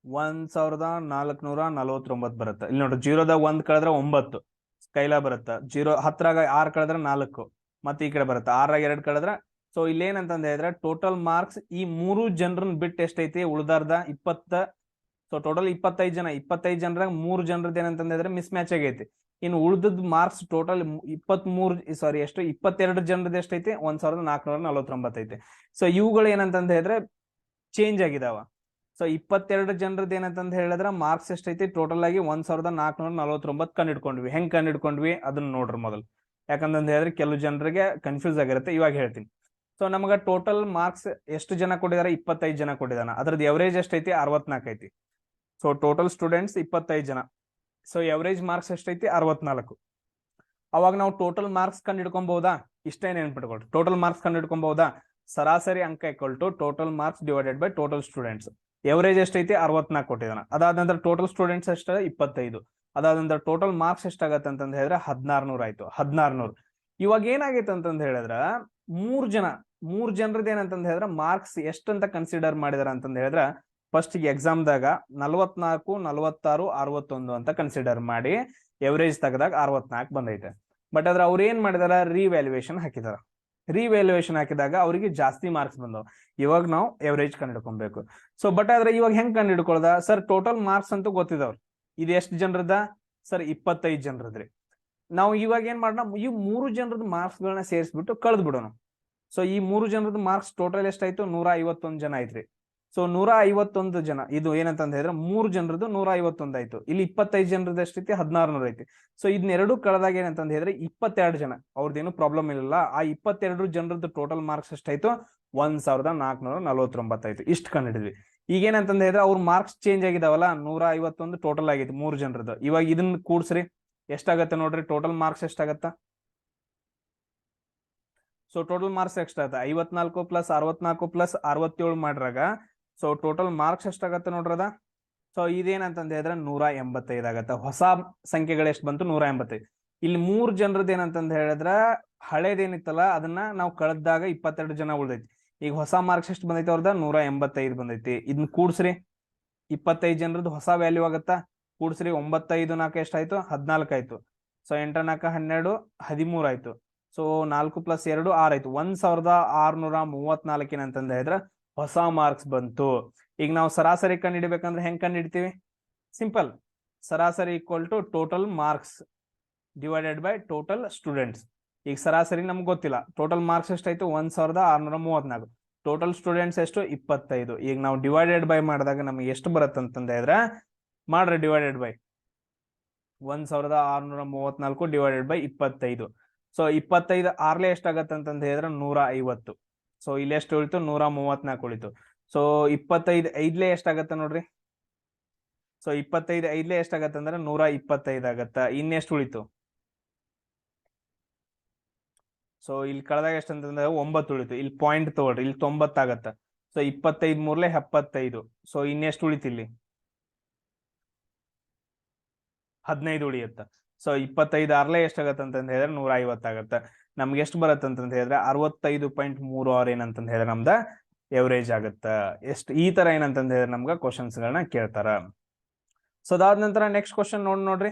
1449 ಬರುತ್ತೆ. ಇಲ್ಲಿ ನೋಡ್ರಿ, ಜೀರೋದಾಗ 1 ಕಳೆದ್ರೆ 9 ಕೈಲ ಬರುತ್ತ. 10ರಾಗ 6 ಕಳೆದ್ರೆ 4, ಮತ್ತೆ ಈ ಕಡೆ ಬರುತ್ತೆ 6ರಾಗ 2 ಕಳೆದ್ರೆ. ಸೊ ಇಲ್ಲಿ ಏನಂತಂದ ಹೇಳಿದ್ರೆ ಟೋಟಲ್ ಮಾರ್ಕ್ಸ್ ಈ 3 ಜನರನ್ನ ಬಿಟ್ಟು ಎಷ್ಟೈತಿ, ಉಳ್ದಾರ್ದ 20. ಸೊ ಟೋಟಲ್ 25 ಜನ, 25 ಜನರಾಗ 3 ಜನರದ್ದು ಏನಂತಂದ ಹೇಳಿದ್ರೆ ಮಿಸ್ ಮ್ಯಾಚ್ ಆಗೈತಿ. ಇನ್ನು ಉಳ್ದದ್ ಮಾರ್ಕ್ಸ್ ಟೋಟಲ್ 22 ಜನರದ್ದು ಎಷ್ಟೈತಿ, 1449 ಐತಿ. ಸೊ ಇವುಗಳು ಏನಂತಂದ ಹೇಳಿದ್ರೆ ಚೇಂಜ್ ಆಗಿದಾವ. ಸೊ 22 ಜನರದ್ದು ಏನಂತಂದ ಹೇಳಿದ್ರೆ ಮಾರ್ಕ್ಸ್ ಎಷ್ಟೈತಿ, ಟೋಟಲ್ ಆಗಿ 1449 ಕಂಡಿಡ್ಕೊಂಡ್ವಿ. ಹೆಂಗ್ ಕಂಡಿಡ್ಕೊಂಡ್ವಿ ಅದನ್ನ ನೋಡ್ರಿ ಮೊದಲು, ಯಾಕಂತಂದ ಹೇಳಿದ್ರೆ ಕೆಲವು ಜನರಿಗೆ ಕನ್ಫ್ಯೂಸ್ ಆಗಿರುತ್ತೆ. ಇವಾಗ ಹೇಳ್ತೀನಿ. ಸೊ ನಮಗ ಟೋಟಲ್ ಮಾರ್ಕ್ಸ್ ಎಷ್ಟು ಜನ ಕೊಟ್ಟಿದಾರೆ, 25 ಜನ ಕೊಟ್ಟಿದಾನ. ಅದ್ರದ್ದು ಎವರೇಜ್ ಎಷ್ಟೈತಿ, 64 ಐತಿ. ಸೊ ಟೋಟಲ್ ಸ್ಟೂಡೆಂಟ್ಸ್ 25 ಜನ. ಸೊ ಎವರೇಜ್ ಮಾರ್ಕ್ಸ್ ಎಷ್ಟೈತಿ, 64. ಅವಾಗ ನಾವು ಟೋಟಲ್ ಮಾರ್ಕ್ಸ್ ಕಂಡು ಹಿಡ್ಕೊಬಹುದಾ, ಇಷ್ಟೇ ನೆನ್ಪಿಟ್ಕೊಳ್ರಿ. ಟೋಟಲ್ ಮಾರ್ಕ್ಸ್ ಕಂಡು ಹಿಡ್ಕೊಬಹುದಾ, ಸರಾಸರಿ ಅಂಕ equal to total marks divided by total students. Average ಎಷ್ಟೈತಿ, 64 ಕೊಟ್ಟಿದಾನ. ಅದಾದ ನಂತರ ಟೋಟಲ್ ಸ್ಟೂಡೆಂಟ್ಸ್ ಎಷ್ಟ, 25. ಅದಾದ ನಂತರ ಟೋಟಲ್ ಮಾರ್ಕ್ಸ್ ಎಷ್ಟಾಗತ್ತೆ ಅಂತಂದ ಹೇಳಿದ್ರೆ 1600 ಆಯ್ತು. 1600. ಇವಾಗ ಏನಾಗೈತೆ ಅಂತಂದ ಹೇಳಿದ್ರ 3 ಜನರದ್ದು ಏನಂತಂದ ಹೇಳಿದ್ರೆ ಮಾರ್ಕ್ಸ್ ಎಷ್ಟಂತ ಕನ್ಸಿಡರ್ ಮಾಡಿದಾರ ಅಂತಂದ ಹೇಳಿದ್ರ, ಫಸ್ಟ್ ಎಕ್ಸಾಮ್ದಾಗ 44, 46, 61 ಅಂತ ಕನ್ಸಿಡರ್ ಮಾಡಿ ಎವರೇಜ್ ತೆಗೆದಾಗ 64 ಬಂದೈತೆ. ಬಟ್ ಆದ್ರೆ ಅವ್ರು ಏನ್ ಮಾಡಿದಾರ, ರಿವ್ಯಾಲ್ಯೂಯೇಷನ್ ಹಾಕಿದಾರ. ರಿವ್ಯಾಲ್ಯೂಯೇಷನ್ ಹಾಕಿದಾಗ ಅವರಿಗೆ ಜಾಸ್ತಿ ಮಾರ್ಕ್ಸ್ ಬಂದವು. ಇವಾಗ ನಾವು ಎವರೇಜ್ ಕಂಡು ಹಿಡ್ಕೊಬೇಕು. ಸೊ ಬಟ್ ಆದ್ರೆ ಇವಾಗ ಹೆಂಗ್ ಕಂಡು ಹಿಡ್ಕೊಳ್ದ ಸರ್, ಟೋಟಲ್ ಮಾರ್ಕ್ಸ್ ಅಂತೂ ಗೊತ್ತಿದವ್ರು. ಇದು ಎಷ್ಟು ಜನರದ ಸರ್, 25 ಜನರದ್ರಿ. ನಾವು ಇವಾಗ ಏನ್ ಮಾಡೋಣ, ಈ 3 ಜನರದ್ದು ಮಾರ್ಕ್ಸ್ ಗಳನ್ನ ಸೇರಿಸ್ಬಿಟ್ಟು ಕಳೆದ್ ಬಿಡೋಣ. ಸೊ ಈ 3 ಜನರದ್ದು ಮಾರ್ಕ್ಸ್ ಟೋಟಲ್ ಎಷ್ಟಾಯ್ತು, 151 ಜನ ಐತ್ರಿ. ಸೊ 151 ಜನ, ಇದು ಏನಂತಂದ ಹೇಳಿದ್ರೆ 3 ಜನರದ್ದು 151 ಆಯ್ತು. ಇಲ್ಲಿ 25 ಜನರದ್ದು ಎಷ್ಟೈತಿ, 1600 ಐತಿ. ಸೊ ಇದನ್ನೆರಡು ಕಳೆದಾಗ ಏನಂತಂದ ಹೇಳಿದ್ರೆ 22 ಜನ, ಅವ್ರದ್ದೇನು ಪ್ರಾಬ್ಲಮ್ ಇಲ್ಲ. ಆ 22 ಜನರದ್ದು ಟೋಟಲ್ ಮಾರ್ಕ್ಸ್ ಎಷ್ಟಾಯ್ತು, 1449 ಆಯ್ತು. ಇಷ್ಟು ಕಂಡಿದ್ವಿ. ಈಗ ಏನಂತಂದ ಹೇಳಿದ್ರೆ ಅವ್ರ ಮಾರ್ಕ್ಸ್ ಚೇಂಜ್ ಆಗಿದಾವಲ್ಲ, 151 ಟೋಟಲ್ ಆಗೈತಿ 3 ಜನರದ್ದು. ಇವಾಗ ಇದನ್ನ ಕೂಡ್ಸ್ರಿ, ಎಷ್ಟಾಗತ್ತೆ ನೋಡ್ರಿ, ಟೋಟಲ್ ಮಾರ್ಕ್ಸ್ ಎಷ್ಟಾಗತ್ತ. ಸೊ ಟೋಟಲ್ ಮಾರ್ಕ್ಸ್ ಎಷ್ಟಾಗತ್ತೆ, 54 ಪ್ಲಸ್ 64 ಪ್ಲಸ್ 67 ಮಾಡ್ರಾಗ ಸೊ ಟೋಟಲ್ ಮಾರ್ಕ್ಸ್ ಎಷ್ಟಾಗತ್ತೆ ನೋಡ್ರದ. ಸೊ ಇದೇನಂತಂದ ಹೇಳಿದ್ರೆ 185 ಆಗತ್ತೆ. ಹೊಸ ಸಂಖ್ಯೆಗಳು ಎಷ್ಟು ಬಂತು, 185. ಇಲ್ಲಿ 3 ಜನರದ್ದು ಏನಂತಂದ ಹೇಳಿದ್ರ ಹಳೇದೇನಿತ್ತಲ್ಲ ಅದನ್ನ ನಾವು ಕಳೆದಾಗ 22 ಜನ ಉಳ್ದೈತಿ. ಈಗ ಹೊಸ ಮಾರ್ಕ್ಸ್ ಎಷ್ಟು ಬಂದೈತಿ ಅವ್ರದ, 185 ಬಂದೈತಿ. ಇದನ್ನ ಕೂಡ್ಸ್ರಿ, 25 ಜನರದ್ದು ಹೊಸ ವ್ಯಾಲ್ಯೂ ಆಗತ್ತಾ. ಕೂಡ್ಸ್ರಿ, 9 5 4 ಎಷ್ಟಾಯ್ತು, 14 ಆಯ್ತು. ಸೊ 8 4 12 13 ಆಯ್ತು. ಸೊ 4 ಪ್ಲಸ್ 2 6 ಆಯ್ತು. 1634 ಏನಂತಂದ ಹೇಳಿದ್ರ ಹೊಸ ಮಾರ್ಕ್ಸ್ ಬಂತು. ಈಗ ನಾವು ಸರಾಸರಿ ಕಂಡು ಹಿಡಿಬೇಕಂದ್ರೆ ಹೆಂಗ್ ಕಂಡು ಹಿಡಿತೀವಿ, ಸಿಂಪಲ್. ಸರಾಸರಿ equal to total marks divided by total students. ಈಗ ಸರಾಸರಿ ನಮ್ಗೆ ಗೊತ್ತಿಲ್ಲ. ಟೋಟಲ್ ಮಾರ್ಕ್ಸ್ ಎಷ್ಟಾಯ್ತು, 1634. ಟೋಟಲ್ ಸ್ಟೂಡೆಂಟ್ಸ್ ಎಷ್ಟು, 25. ಈಗ ನಾವು ಡಿವೈಡೆಡ್ ಬೈ ಮಾಡಿದಾಗ ನಮ್ಗೆ ಎಷ್ಟು ಬರುತ್ತೆ ಅಂತಂದ ಹೇಳಿದ್ರೆ, ಮಾಡ್ರಿ divided by 1634 divided by 25. So 25 Harley ಎಷ್ಟಾಗತ್ತೆ ಅಂತಂದ ಹೇಳಿದ್ರೆ 150. ಸೊ ಇಲ್ಲಿ ಎಷ್ಟು ಉಳಿತು, 134 ಉಳಿತು. ಸೊ 25 5ಲೆ ಎಷ್ಟಾಗತ್ತೆ ನೋಡ್ರಿ. ಸೊ 25 5ಲೆ ಎಷ್ಟಾಗತ್ತೆ ಅಂದ್ರೆ 125 ಆಗತ್ತ. ಇನ್ನೆಷ್ಟು ಉಳಿತು, ಸೊ ಇಲ್ಲಿ ಕಳೆದಾಗ ಎಷ್ಟು ಅಂತಂದ್ರೆ 9 ಉಳಿತು. ಇಲ್ಲಿ ಪಾಯಿಂಟ್ ತಗೊಳ್ರಿ, ಇಲ್ಲಿ 90 ಆಗತ್ತ. ಸೊ 25 3ಲೆ 75. ಸೊ ಇನ್ನೆಷ್ಟು ಉಳಿತು, ಇಲ್ಲಿ 15 ಉಳಿಯುತ್ತ. ಸೊ 25 6ಲೆ ಎಷ್ಟಾಗತ್ತೆ ಅಂತಂದ ಹೇಳಿದ್ರೆ 150 ಆಗತ್ತ. ನಮ್ಗೆ ಎಷ್ಟು ಬರತ್ತೆ ಅಂತಂದ ಹೇಳಿದ್ರೆ 65.36 ಏನಂತಂದ ಹೇಳಿದ್ರೆ ನಮ್ದ ಎವರೇಜ್ ಆಗತ್ತ. ಎಷ್ಟು ಈ ತರ ಏನಂತಂದ ಹೇಳಿದ್ರೆ ನಮ್ಗ ಕ್ವಶನ್ಸ್ ಗಳನ್ನ ಕೇಳ್ತಾರ. ಸೊ ಅದಾದ ನಂತರ ನೆಕ್ಸ್ಟ್ ಕ್ವಶನ್ ನೋಡ್ರಿ.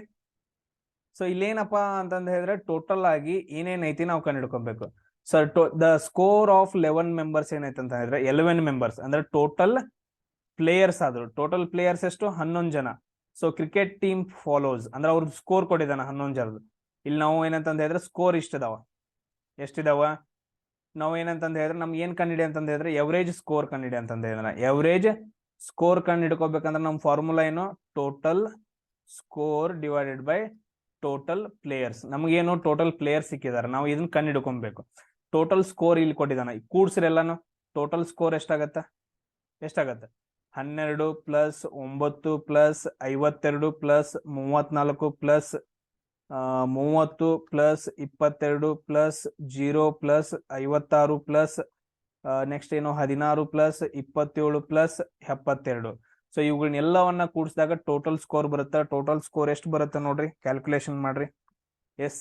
ಸೊ ಇಲ್ಲೇನಪ್ಪಾ ಅಂತಂದ ಹೇಳಿದ್ರೆ ಟೋಟಲ್ ಆಗಿ ಏನೇನ್ ಐತಿ ನಾವು ಕಂಡುಹಿಡ್ಕೊಬೇಕು. Sir the score of 11 members ಏನೈತೆ ಅಂತ ಹೇಳಿದ್ರೆ 11 ಮೆಂಬರ್ಸ್ ಅಂದ್ರೆ ಟೋಟಲ್ ಪ್ಲೇಯರ್ಸ್ ಆದ್ರು. ಟೋಟಲ್ ಪ್ಲೇಯರ್ಸ್ ಎಷ್ಟು, 11 ಜನ. ಸೊ ಕ್ರಿಕೆಟ್ ಟೀಮ್ ಫಾಲೋಸ್ ಅಂದ್ರೆ ಅವ್ರದ್ದು ಸ್ಕೋರ್ ಕೊಟ್ಟಿದ್ದಾನ 11 ಜನರದ್ದು. ಇಲ್ಲಿ ನಾವು ಏನಂತಂದ ಹೇಳಿದ್ರೆ ಸ್ಕೋರ್ ಇಷ್ಟಿದಾವ. ಎಷ್ಟಿದಾವ, ನಾವು ಏನಂತಂದ ಹೇಳಿದ್ರೆ ನಮ್ಗೆ ಏನ್ ಕಂಡಿಡಿ ಅಂತಂದ ಹೇಳಿದ್ರೆ ಎವರೇಜ್ ಸ್ಕೋರ್ ಕಂಡಿಡಿ ಅಂತಂದ ಹೇಳಿದ್ರೆ. ಎವರೇಜ್ ಸ್ಕೋರ್ ಕಂಡು ಹಿಡ್ಕೋಬೇಕಂದ್ರೆ ನಮ್ ಫಾರ್ಮುಲಾ ಏನು, total score divided by total players. ನಮಗೇನು ಟೋಟಲ್ ಪ್ಲೇಯರ್ಸ್ ಸಿಕ್ಕಿದಾರೆ, ನಾವು ಇದನ್ನ ಕಂಡು ಹಿಡ್ಕೊಬೇಕು. ಟೋಟಲ್ ಸ್ಕೋರ್ ಇಲ್ಲಿ ಕೊಟ್ಟಿದ್ದಾನ, ಕೂಡ್ಸ್ರಿ ಎಲ್ಲಾನು. ಟೋಟಲ್ ಸ್ಕೋರ್ ಎಷ್ಟಾಗತ್ತ? 12 plus 9 plus 52 plus 34 plus 30 plus 22 plus 0 plus 56 plus next ಏನು 16 ಪ್ಲಸ್ 27 ಪ್ಲಸ್ 72. ಸೊ ಇವುಗಳನ್ನೆಲ್ಲವನ್ನ ಕೂಡಿಸಿದಾಗ ಟೋಟಲ್ ಸ್ಕೋರ್ ಬರುತ್ತೆ. ಟೋಟಲ್ ಸ್ಕೋರ್ ಎಷ್ಟು ಬರುತ್ತೆ ನೋಡ್ರಿ, ಕ್ಯಾಲ್ಕುಲೇಷನ್ ಮಾಡ್ರಿ. ಎಸ್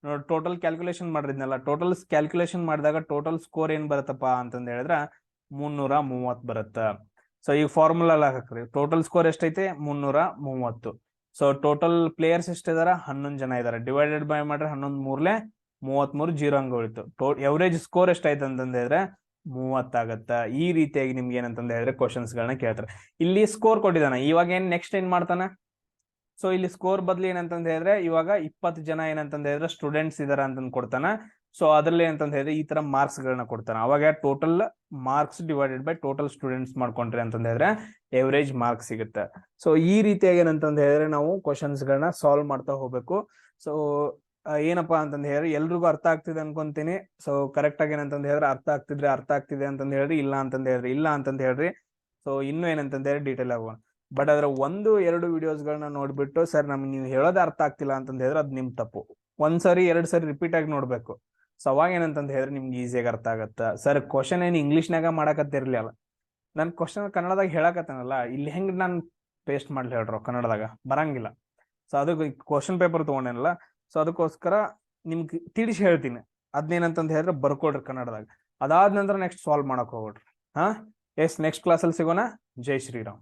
ನೋಡಿ, ಟೋಟಲ್ ಕ್ಯಾಲ್ಕುಲೇಷನ್ ಮಾಡಿದ್ನಲ್ಲ, ಟೋಟಲ್ ಕ್ಯಾಲ್ಕುಲೇಷನ್ ಮಾಡಿದಾಗ ಟೋಟಲ್ ಸ್ಕೋರ್ ಏನ್ ಬರುತ್ತಪ್ಪ ಅಂತಂದ ಹೇಳಿದ್ರ 330 ಬರುತ್ತೆ. ಸೊ ಈಗ ಫಾರ್ಮುಲಾ ಹಾಕ್ರಿ. ಟೋಟಲ್ ಸ್ಕೋರ್ ಎಷ್ಟೈತೆ? 330. So total players ಎಷ್ಟಿದಾರ? 11 ಜನ ಇದಾರೆ. ಡಿವೈಡೆಡ್ ಬೈ ಮಾಡ್ರೆ 11 ಮೂರ್ಲೆ 33, 0 ಹಂಗ ಉಳಿತು. ಎವರೇಜ್ ಸ್ಕೋರ್ ಎಷ್ಟೈತೆ ಅಂತಂದ ಹೇಳಿದ್ರೆ 30 ಆಗತ್ತ. ಈ ರೀತಿಯಾಗಿ ನಿಮ್ಗೆ ಏನಂತಂದ ಹೇಳಿದ್ರೆ ಕ್ವಶನ್ಸ್ ಗಳನ್ನ ಕೇಳ್ತಾರೆ. ಇಲ್ಲಿ ಸ್ಕೋರ್ ಕೊಟ್ಟಿದ್ದಾನ, ಇವಾಗ ನೆಕ್ಸ್ಟ್ ಏನ್ ಮಾಡ್ತಾನ? ಸೊ ಇಲ್ಲಿ ಸ್ಕೋರ್ ಬದ್ಲಿ ಏನಂತಂದ ಹೇಳಿದ್ರೆ ಇವಾಗ 20 ಜನ ಏನಂತಂದ ಹೇಳಿದ್ರೆ ಸ್ಟೂಡೆಂಟ್ಸ್ ಇದಾರ ಅಂತಂದ್ ಕೊಡ್ತಾನ. ಸೊ ಅದ್ರಲ್ಲಿ ಏನಂತಂದ ಹೇಳಿದ್ರೆ ಈ ತರ ಮಾರ್ಕ್ಸ್ ಗಳನ್ನ ಕೊಡ್ತಾನ. ಅವಾಗ total marks divided by total students ಮಾಡ್ಕೊಂಡ್ರಿ ಅಂತಂದ ಹೇಳಿದ್ರೆ ಎವರೇಜ್ ಮಾರ್ಕ್ಸ್ ಸಿಗುತ್ತೆ. ಸೊ ಈ ರೀತಿಯಾಗಿ ಏನಂತಂದ ಹೇಳಿದ್ರೆ ನಾವು ಕ್ವಶನ್ಸ್ ಗಳನ್ನ ಸಾಲ್ವ್ ಮಾಡ್ತಾ ಹೋಗ್ಬೇಕು. ಸೊ ಏನಪ್ಪಾ ಅಂತಂದ ಹೇಳಿದ್ರೆ ಎಲ್ರಿಗೂ ಅರ್ಥ ಆಗ್ತಿದೆ ಅನ್ಕೊಂತೀನಿ. ಸೊ ಕರೆಕ್ಟ್ ಆಗಿ ಏನಂತಂದ ಹೇಳಿದ್ರೆ ಅರ್ಥ ಆಗ್ತಿದೆ ಅಂತಂದ ಹೇಳ್ರಿ, ಇಲ್ಲ ಅಂತಂದ ಹೇಳ್ರಿ. ಸೊ ಇನ್ನು ಏನಂತಂದ ಹೇಳಿ ಡೀಟೇಲ್ ಆಗೋಣ. ಬಟ್ ಅದ್ರ 1-2 ವಿಡಿಯೋಸ್ಗಳನ್ನ ನೋಡ್ಬಿಟ್ಟು ಸರ್ ನಮ್ಗೆ ನೀವು ಹೇಳೋದೇ ಅರ್ಥ ಆಗ್ತಿಲ್ಲ ಅಂತಂದ ಹೇಳಿದ್ರೆ ಅದು ನಿಮ್ ತಪ್ಪು. 1 ಸರಿ 2 ಸರಿ ರಿಪೀಟ್ ಆಗಿ ನೋಡ್ಬೇಕು. ಸೊ ಅವಾಗ ಏನಂತಂದ ಹೇಳಿದ್ರೆ ನಿಮ್ಗೆ ಈಸಿಯಾಗಿ ಅರ್ಥ ಆಗತ್ತ. ಸರ್ ಕ್ವಶನ್ ಏನ್ ಇಂಗ್ಲಿಷ್ನಾಗ ಮಾಡಕತ್ತಿರ್ಲಿ ಅಲ್ಲ, ನನ್ ಕ್ವಶನ್ ಕನ್ನಡದಾಗ ಹೇಳಕತ್ತೇನಲ್ಲ, ಇಲ್ಲಿ ಹೆಂಗ್ ನಾನು ಪೇಸ್ಟ್ ಮಾಡ್ಲಿ ಹೇಳ್ರು, ಕನ್ನಡದಾಗ ಬರಂಗಿಲ್ಲ. ಸೊ ಅದಕ್ಕೆ ಕ್ವಶನ್ ಪೇಪರ್ ತಗೊಂಡೇನಲ್ಲ, ಸೊ ಅದಕ್ಕೋಸ್ಕರ ನಿಮ್ಗೆ ತಿಳಿಸಿ ಹೇಳ್ತೀನಿ. ಅದ್ನೇನಂತಂದ ಹೇಳಿದ್ರೆ ಬರ್ಕೊಡ್ರಿ ಕನ್ನಡದಾಗ. ಅದಾದ ನಂತರ ನೆಕ್ಸ್ಟ್ ಸಾಲ್ವ್ ಮಾಡಕ್ ಹೋಗ್ಬಿಡ್ರಿ. ಎಸ್ ನೆಕ್ಸ್ಟ್ ಕ್ಲಾಸಲ್ಲಿ ಸಿಗೋಣ. ಜೈ ಶ್ರೀರಾಮ್.